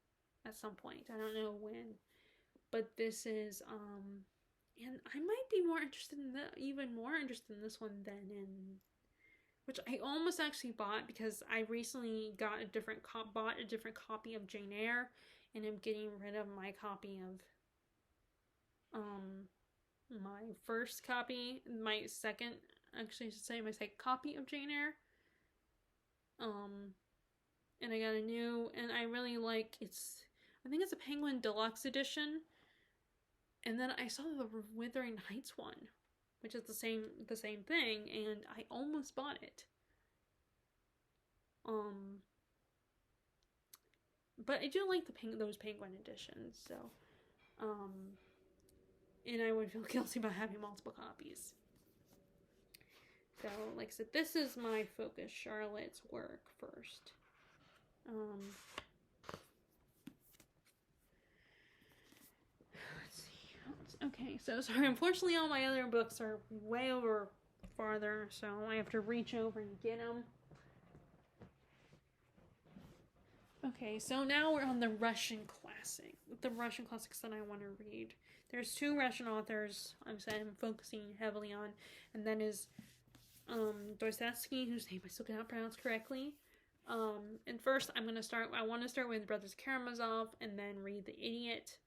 at some point. I don't know when. But this is, and I might be even more interested in this one than in, which I almost actually bought because I recently bought a different copy of Jane Eyre, and I'm getting rid of my copy of, my second copy of Jane Eyre. And I got a new, and I really like, I think it's a Penguin Deluxe Edition, and then I saw the Wuthering Heights one, which is the same thing, and I almost bought it. But I do like those Penguin editions, so, and I would feel guilty about having multiple copies. So, like I said, this is my focus, Charlotte's work first. Let's see. Okay, so sorry. Unfortunately, all my other books are way over farther, so I have to reach over and get them. Okay, so now we're on the Russian classics that I want to read. There's two Russian authors I'm focusing heavily on, and that is Dostoevsky, whose name I still cannot pronounce correctly. And first I want to start with Brothers Karamazov and then read The Idiot.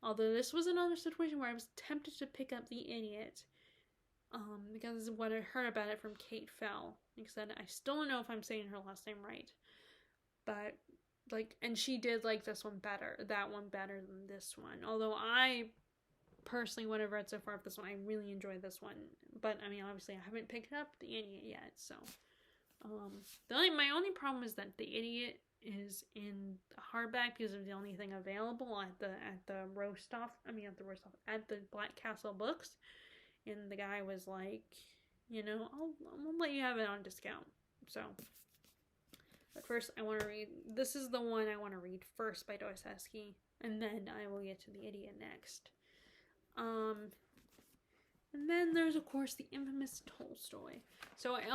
Although this was another situation where I was tempted to pick up The Idiot, because what I heard about it from Kate Fell. Like I said, I still don't know if I'm saying her last name right, but like, and she did like that one better than this one. Although I personally, what I've read so far of this one, I really enjoyed this one. But I mean, obviously, I haven't picked up The Idiot yet, so my only problem is that The Idiot is in hardback because of the only thing available at the Black Castle Books, and the guy was like, I'll let you have it on discount. So, but first I want to read. This is the one I want to read first by Dostoevsky, and then I will get to The Idiot next. And then there's of course the infamous Tolstoy. So I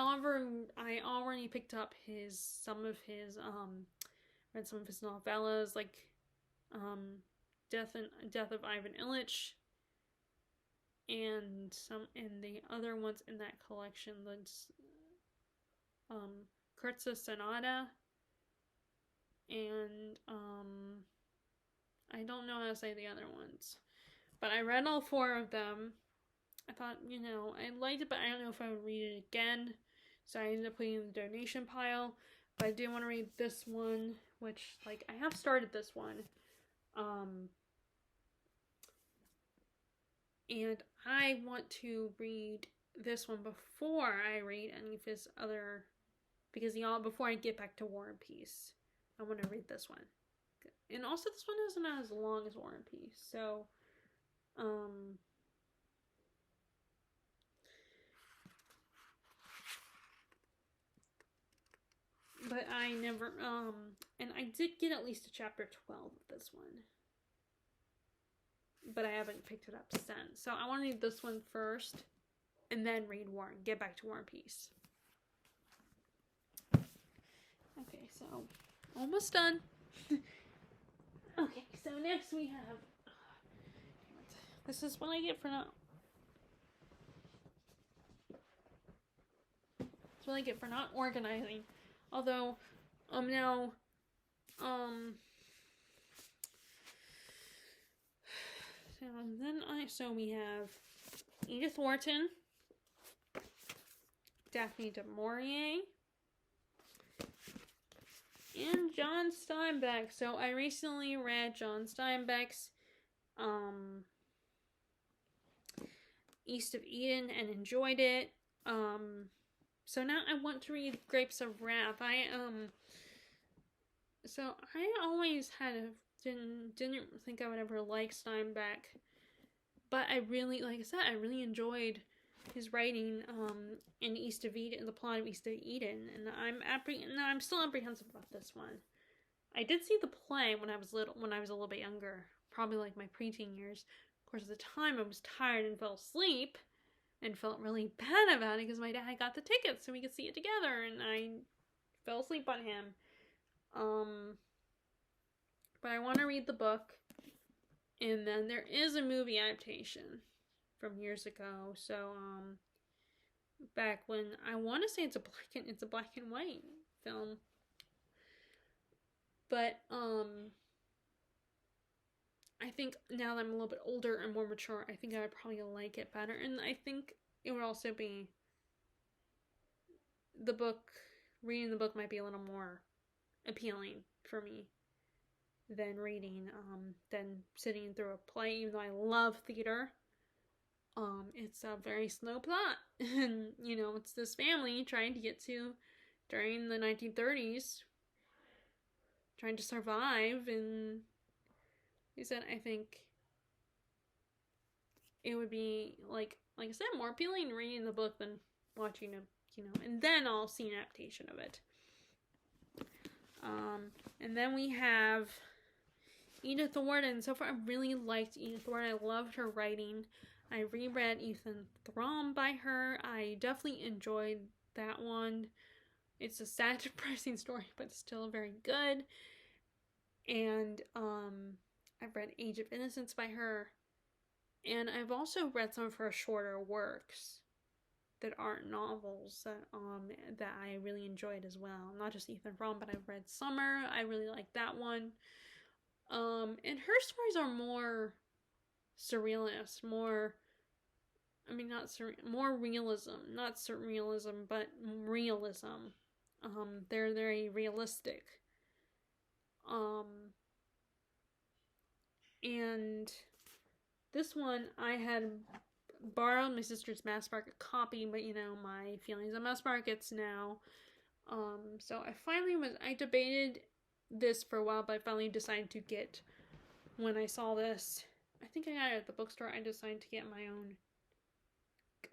already picked up read some of his novellas, like Death of Ivan Ilyich, and the other ones in that collection, that's Kurtza Sonata, and I don't know how to say the other ones. But I read all 4 of them. I thought, I liked it, but I don't know if I would read it again. So I ended up putting it in the donation pile. But I do want to read this one, which, like, I have started this one. And I want to read this one before I read any of his other, because before I get back to War and Peace, I want to read this one. And also this one isn't as long as War and Peace, so but I never and I did get at least to chapter 12 of this one, but I haven't picked it up since. So I want to read this one first and then read get back to War and Peace. Okay, so almost done. Okay, so next we have, this is what I get for not, that's what I get for not organizing. Although, now, so we have Edith Wharton, Daphne du Maurier, and John Steinbeck. So I recently read John Steinbeck's East of Eden and enjoyed it. So now I want to read Grapes of Wrath. So I always didn't think I would ever like Steinbeck, but I really, like I said, I really enjoyed his writing in East of Eden, the plot of East of Eden, and I'm still apprehensive about this one. I did see the play when I was a little bit younger, probably like my preteen years. Of course, at the time I was tired and fell asleep, and felt really bad about it because my dad got the tickets so we could see it together, and I fell asleep on him. But I want to read the book, and then there is a movie adaptation from years ago. So back when, I want to say it's a black and white film, but I think now that I'm a little bit older and more mature, I think I would probably like it better. And I think it would also be, reading the book might be a little more appealing for me than sitting through a play, even though I love theater. It's a very slow plot. And, it's this family trying to get to, during the 1930s, trying to survive, and he said, I think it would be, like I said, more appealing reading the book than watching and then I'll see an adaptation of it. And then we have Ena Thorden. So far, I really liked Ena Thorden. I loved her writing. I reread Ena Thorden by her. I definitely enjoyed that one. It's a sad, depressing story, but still very good. And I've read Age of Innocence by her, and I've also read some of her shorter works that aren't novels that I really enjoyed as well. Not just Ena Thorden, but I've read Summer. I really like that one. And her stories are more surrealist, more more realism, not surrealism, but realism. They're very realistic. And this one I had borrowed my sister's mass market copy, but my feelings on mass markets now. So I debated this for a while, but I finally decided to get, when I saw this, I think I got it at the bookstore, I decided to get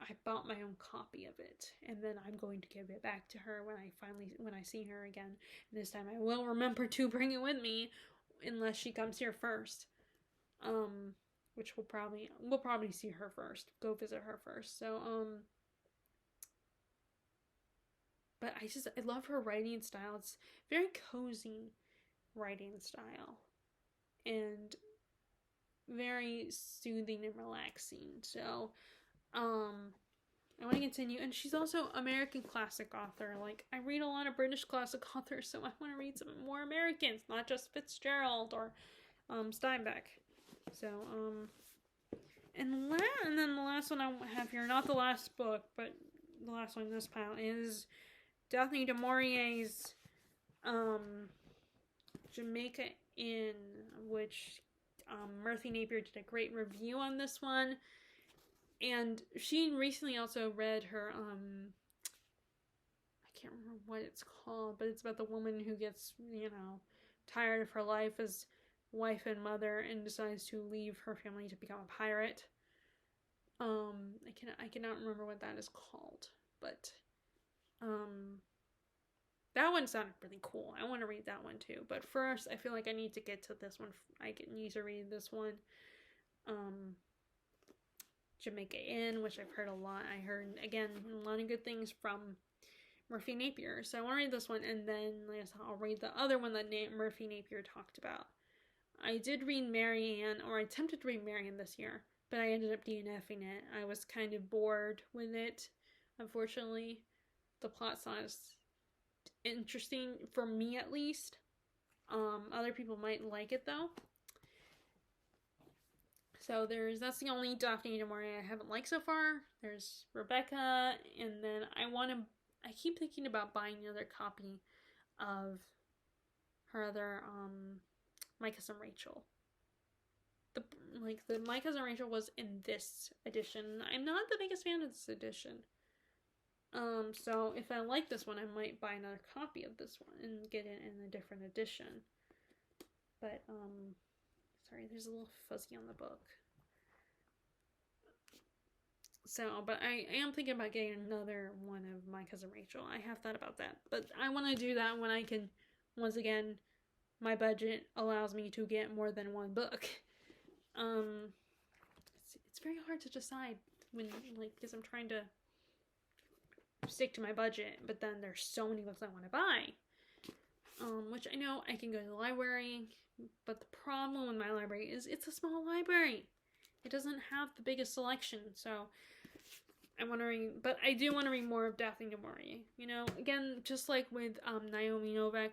I bought my own copy of it, and then I'm going to give it back to her when I see her again. And this time I will remember to bring it with me, unless she comes here first. Which we'll probably see her first, go visit her first. So, but I love her writing style. It's very cozy writing style, and very soothing and relaxing. So, I want to continue. And she's also American classic author. Like, I read a lot of British classic authors, so I want to read some more Americans, not just Fitzgerald or Steinbeck. So, and then the last one I have here, not the last book, but the last one in this pile, is Daphne du Maurier's Jamaica Inn, which Murphy Napier did a great review on this one. And she recently also read her, I can't remember what it's called, but it's about the woman who gets, tired of her life as wife and mother and decides to leave her family to become a pirate. I cannot remember what that is called, but that one sounded really cool. I want to read that one too, but first I feel like I need to get to this one. I need to read this one, Jamaica Inn, which I've heard a lot. I heard, again, a lot of good things from Murphy Napier, so I want to read this one, and then I'll read the other one that Murphy Napier talked about. I did read Marianne, or I attempted to read Marianne this year, but I ended up DNFing it. I was kind of bored with it, unfortunately. The plot's not as interesting, for me at least. Other people might like it, though. So that's the only Daphne du Maurier I haven't liked so far. There's Rebecca, and then I keep thinking about buying another copy of her other, My Cousin Rachel. The My Cousin Rachel was in this edition. I'm not the biggest fan of this edition. So if I like this one, I might buy another copy of this one and get it in a different edition. But, sorry, there's a little fuzzy on the book. So, but I am thinking about getting another one of My Cousin Rachel. I have thought about that. But I want to do that when I can, once again, my budget allows me to get more than one book. It's very hard to decide because I'm trying to stick to my budget, but then there's so many books I want to buy. Which I know I can go to the library, but the problem with my library is it's a small library. It doesn't have the biggest selection, so I'm wondering, but I do want to read more of Daphne du Maurier. Again, just like with Naomi Novik,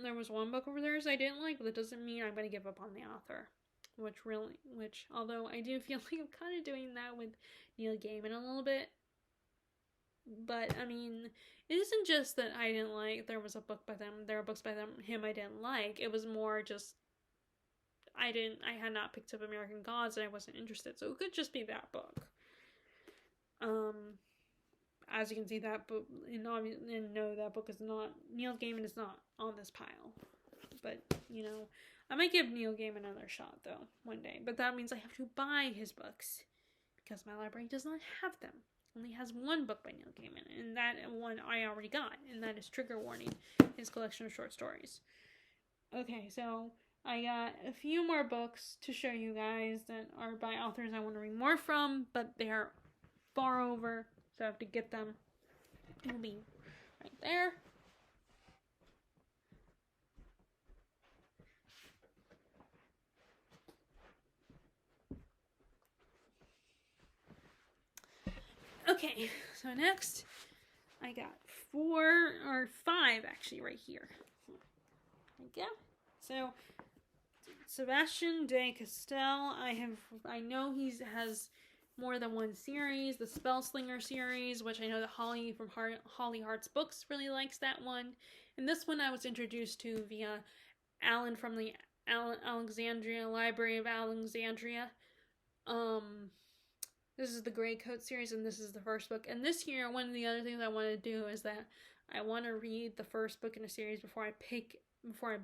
there was one book over theirs I didn't like, but that doesn't mean I'm going to give up on the author. Which, although I do feel like I'm kind of doing that with Neil Gaiman a little bit. But, it isn't just that I didn't like, there was a book by them, there were books by him I didn't like. It was more just, I had not picked up American Gods and I wasn't interested. So it could just be that book. As you can see, that book, and no, that book is not, Neil Gaiman is not on this pile. But, I might give Neil Gaiman another shot, though, one day. But that means I have to buy his books, because my library does not have them. It only has one book by Neil Gaiman, and that one I already got, and that is Trigger Warning, his collection of short stories. Okay, so I got a few more books to show you guys that are by authors I want to read more from, but they are far over, so I have to get them. It'll be right there. Okay, so next I got 5 actually right here. There we go. So Sebastian Day Castell, I know he has more than one series. The Spellslinger series, which I know that Holly from Holly Hearts Books really likes that one. And this one I was introduced to via Alan from the Alexandria Library of Alexandria. This is the Grey Coat series, and this is the first book. And this year, one of the other things I want to do is that I want to read the first book in a series before I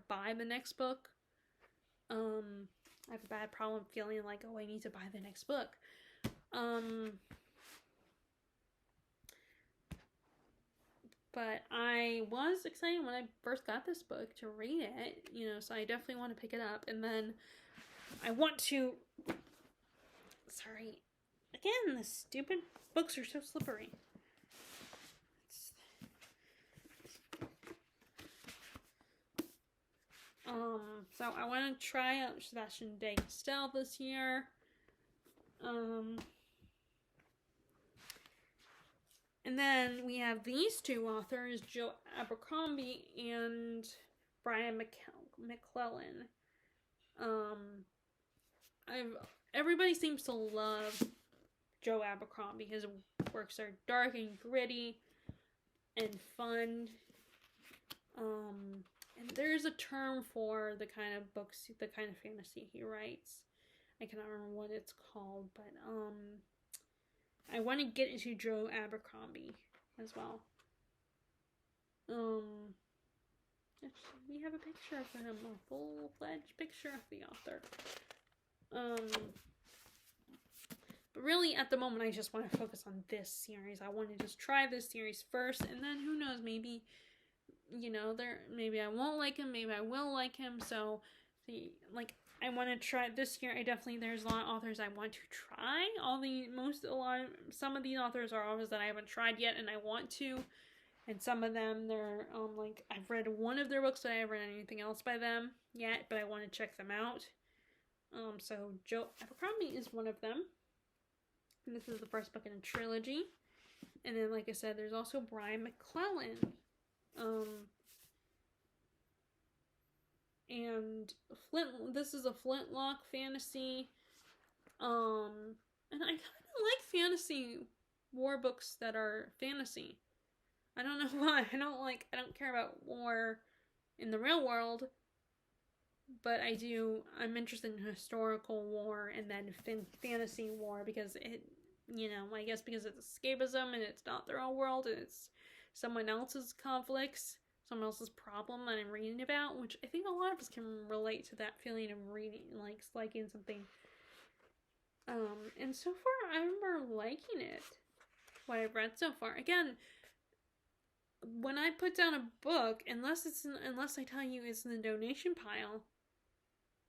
buy the next book. I have a bad problem feeling like, oh, I need to buy the next book. But I was excited when I first got this book to read it, you know, so I definitely want to pick it up. And then I want to... Sorry. Again, the stupid books are so slippery. So I want to try out Sebastian Day Castell this year. And then we have these two authors, Joe Abercrombie and Brian Mclellan. Everybody seems to love Joe Abercrombie. His works are dark and gritty and fun. And there's a term for the kind of books, the kind of fantasy he writes. I cannot remember what it's called, but I want to get into Joe Abercrombie as well. We have a picture of him, a full-fledged picture of the author. But really, at the moment, I just want to focus on this series. I want to just try this series first, and then who knows, maybe, you know, maybe I won't like him, maybe I will like him. So, I want to try this year. There's a lot of authors I want to try. Some of these authors are authors that I haven't tried yet, and I want to. And some of them, they're, I've read one of their books, but I haven't read anything else by them yet, but I want to check them out. So Joe Abercrombie is one of them. And this is the first book in a trilogy. And then, like I said, there's also Brian Mclellan. And this is a flintlock fantasy. And I kind of like fantasy war books that are fantasy. I don't know why. I don't care about war in the real world, but I'm interested in historical war and then fantasy war because it, you know, I guess because it's escapism and it's not their own world and it's someone else's conflicts, someone else's problem that I'm reading about, which I think a lot of us can relate to that feeling of reading, liking something. And so far, I remember liking it, what I've read so far. Again, when I put down a book, unless I tell you it's in the donation pile,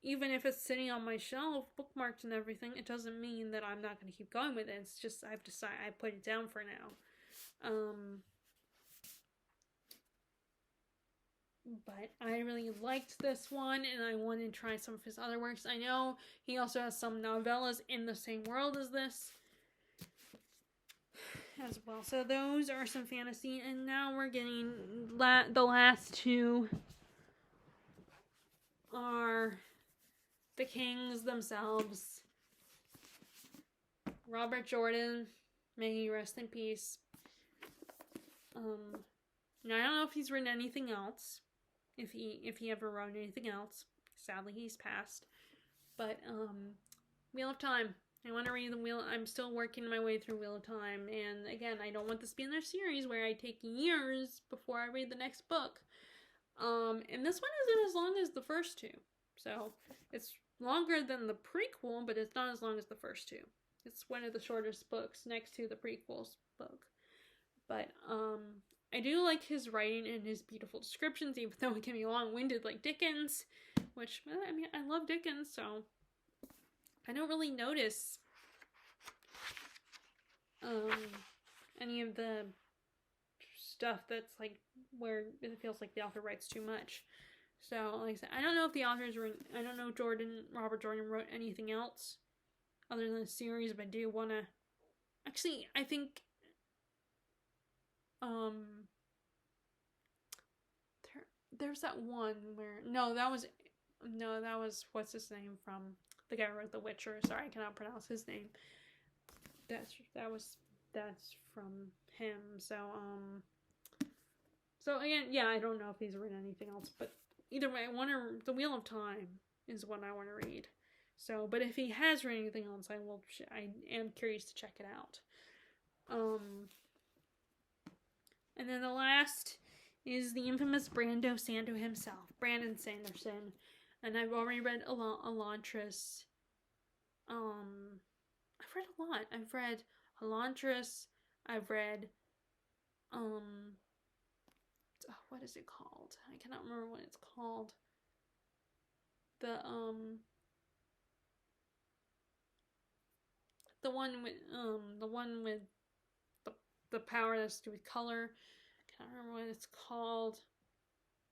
even if it's sitting on my shelf, bookmarked and everything, it doesn't mean that I'm not going to keep going with it. It's just I've decided I put it down for now. But I really liked this one, and I wanted to try some of his other works. I know he also has some novellas in the same world as this as well. So those are some fantasy, and now we're getting the last two are the kings themselves. Robert Jordan, may he rest in peace. Now I don't know if he's written anything else, if he ever wrote anything else. Sadly, he's passed. But Wheel of Time. I want to read the Wheel. I'm still working my way through Wheel of Time, and again, I don't want this to be another series where I take years before I read the next book. And this one isn't as long as the first two, so it's longer than the prequel, but it's not as long as the first two. It's one of the shortest books next to the prequels book. But I do like his writing and his beautiful descriptions, even though it can be long-winded like Dickens, which, I mean, I love Dickens, so I don't really notice any of the stuff that's like where it feels like the author writes too much. So, like I said, I don't know if the authors were, I don't know if Robert Jordan wrote anything else other than the series, but I do want to, actually, I think, there's that one where, that was, what's his name from, the guy who wrote The Witcher, sorry, I cannot pronounce his name. that's from him. So again, yeah, I don't know if he's written anything else, but either way, The Wheel of Time is what I want to read. So, but if he has written anything else, I am curious to check it out. And then the last is the infamous Brando Sando himself, Brandon Sanderson. And I've already read Elantris. I've read a lot. I've read Elantris. I've read, what is it called? I cannot remember what it's called. The one with the power that's to do with color. I can't remember what it's called.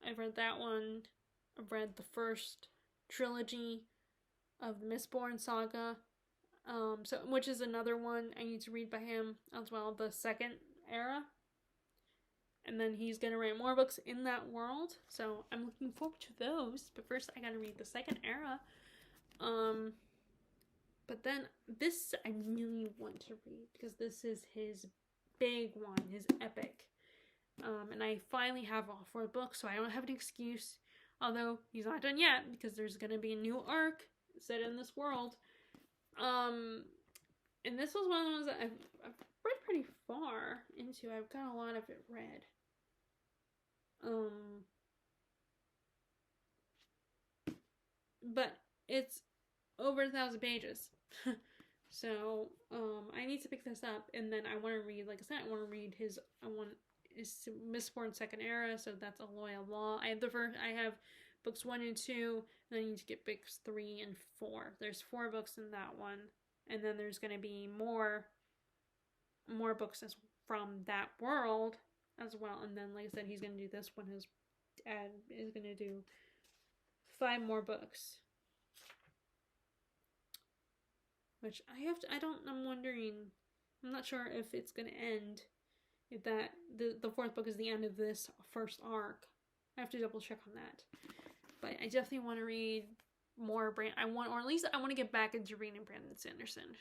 I've read that one. I've read the first trilogy of the Mistborn saga. Which is another one I need to read by him as well, the second era. And then he's gonna write more books in that world, so I'm looking forward to those. But first, I gotta read the second era. But then this I really want to read because this is his big one, his epic. And I finally have all 4 books, so I don't have an excuse. Although he's not done yet because there's gonna be a new arc set in this world. And this was one of the ones that I've read pretty far into. I've got a lot of it read. But it's over 1,000 pages. So, I need to pick this up, and then I want to read, like I said, I want his Mistborn Second Era, so that's A Loyal Law. I have books 1 and 2, and I need to get books 3 and 4. There's 4 books in that one, and then there's going to be more books from that world as well. And then, like I said, he's going to do this one. His dad is going to do 5 more books, which I'm wondering. I'm not sure if it's going to end. If the 4th book is the end of this first arc. I have to double check on that. But I definitely want to read more I want to get back into reading Brandon Sanderson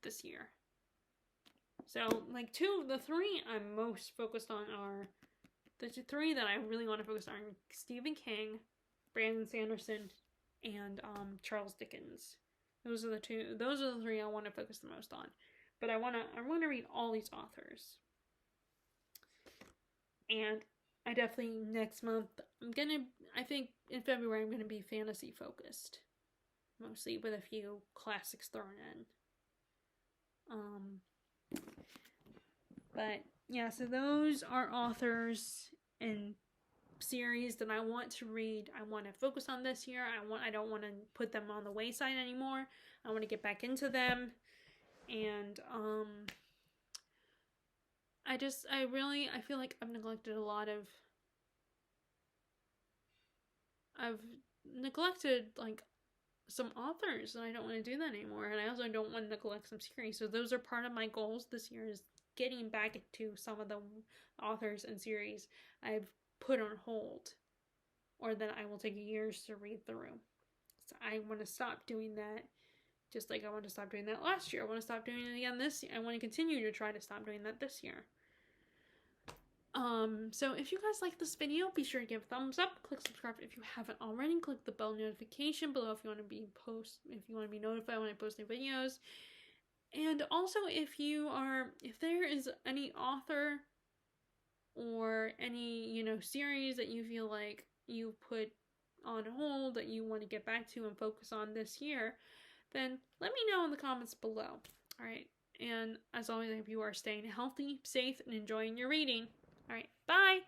this year. So, like, the 3 I'm most focused on are the 3 that I really want to focus on: Stephen King, Brandon Sanderson, and Charles Dickens. Those are the 3 I want to focus the most on. But I want to read all these authors. And I definitely, next month, I think in February, I'm going to be fantasy focused. Mostly with a few classics thrown in. But, yeah, so those are authors and series that I want to read. I want to focus on this year. I don't want to put them on the wayside anymore. I want to get back into them. And, I feel like I've neglected I've neglected, like, some authors, and I don't want to do that anymore. And I also don't want to neglect some series. So those are part of my goals this year, is getting back into some of the authors and series I've put on hold, or that I will take years to read through. So I want to stop doing that, just like I want to stop doing that last year. I want to stop doing it again this year. I want to continue to try to stop doing that this year. So if you guys like this video, be sure to give a thumbs up, click subscribe if you haven't already, click the bell notification below if you want to be notified when I post new videos. And also, if there is any author or any, series that you feel like you put on hold that you want to get back to and focus on this year, then let me know in the comments below. Alright, and as always, I hope you are staying healthy, safe, and enjoying your reading. Alright, bye!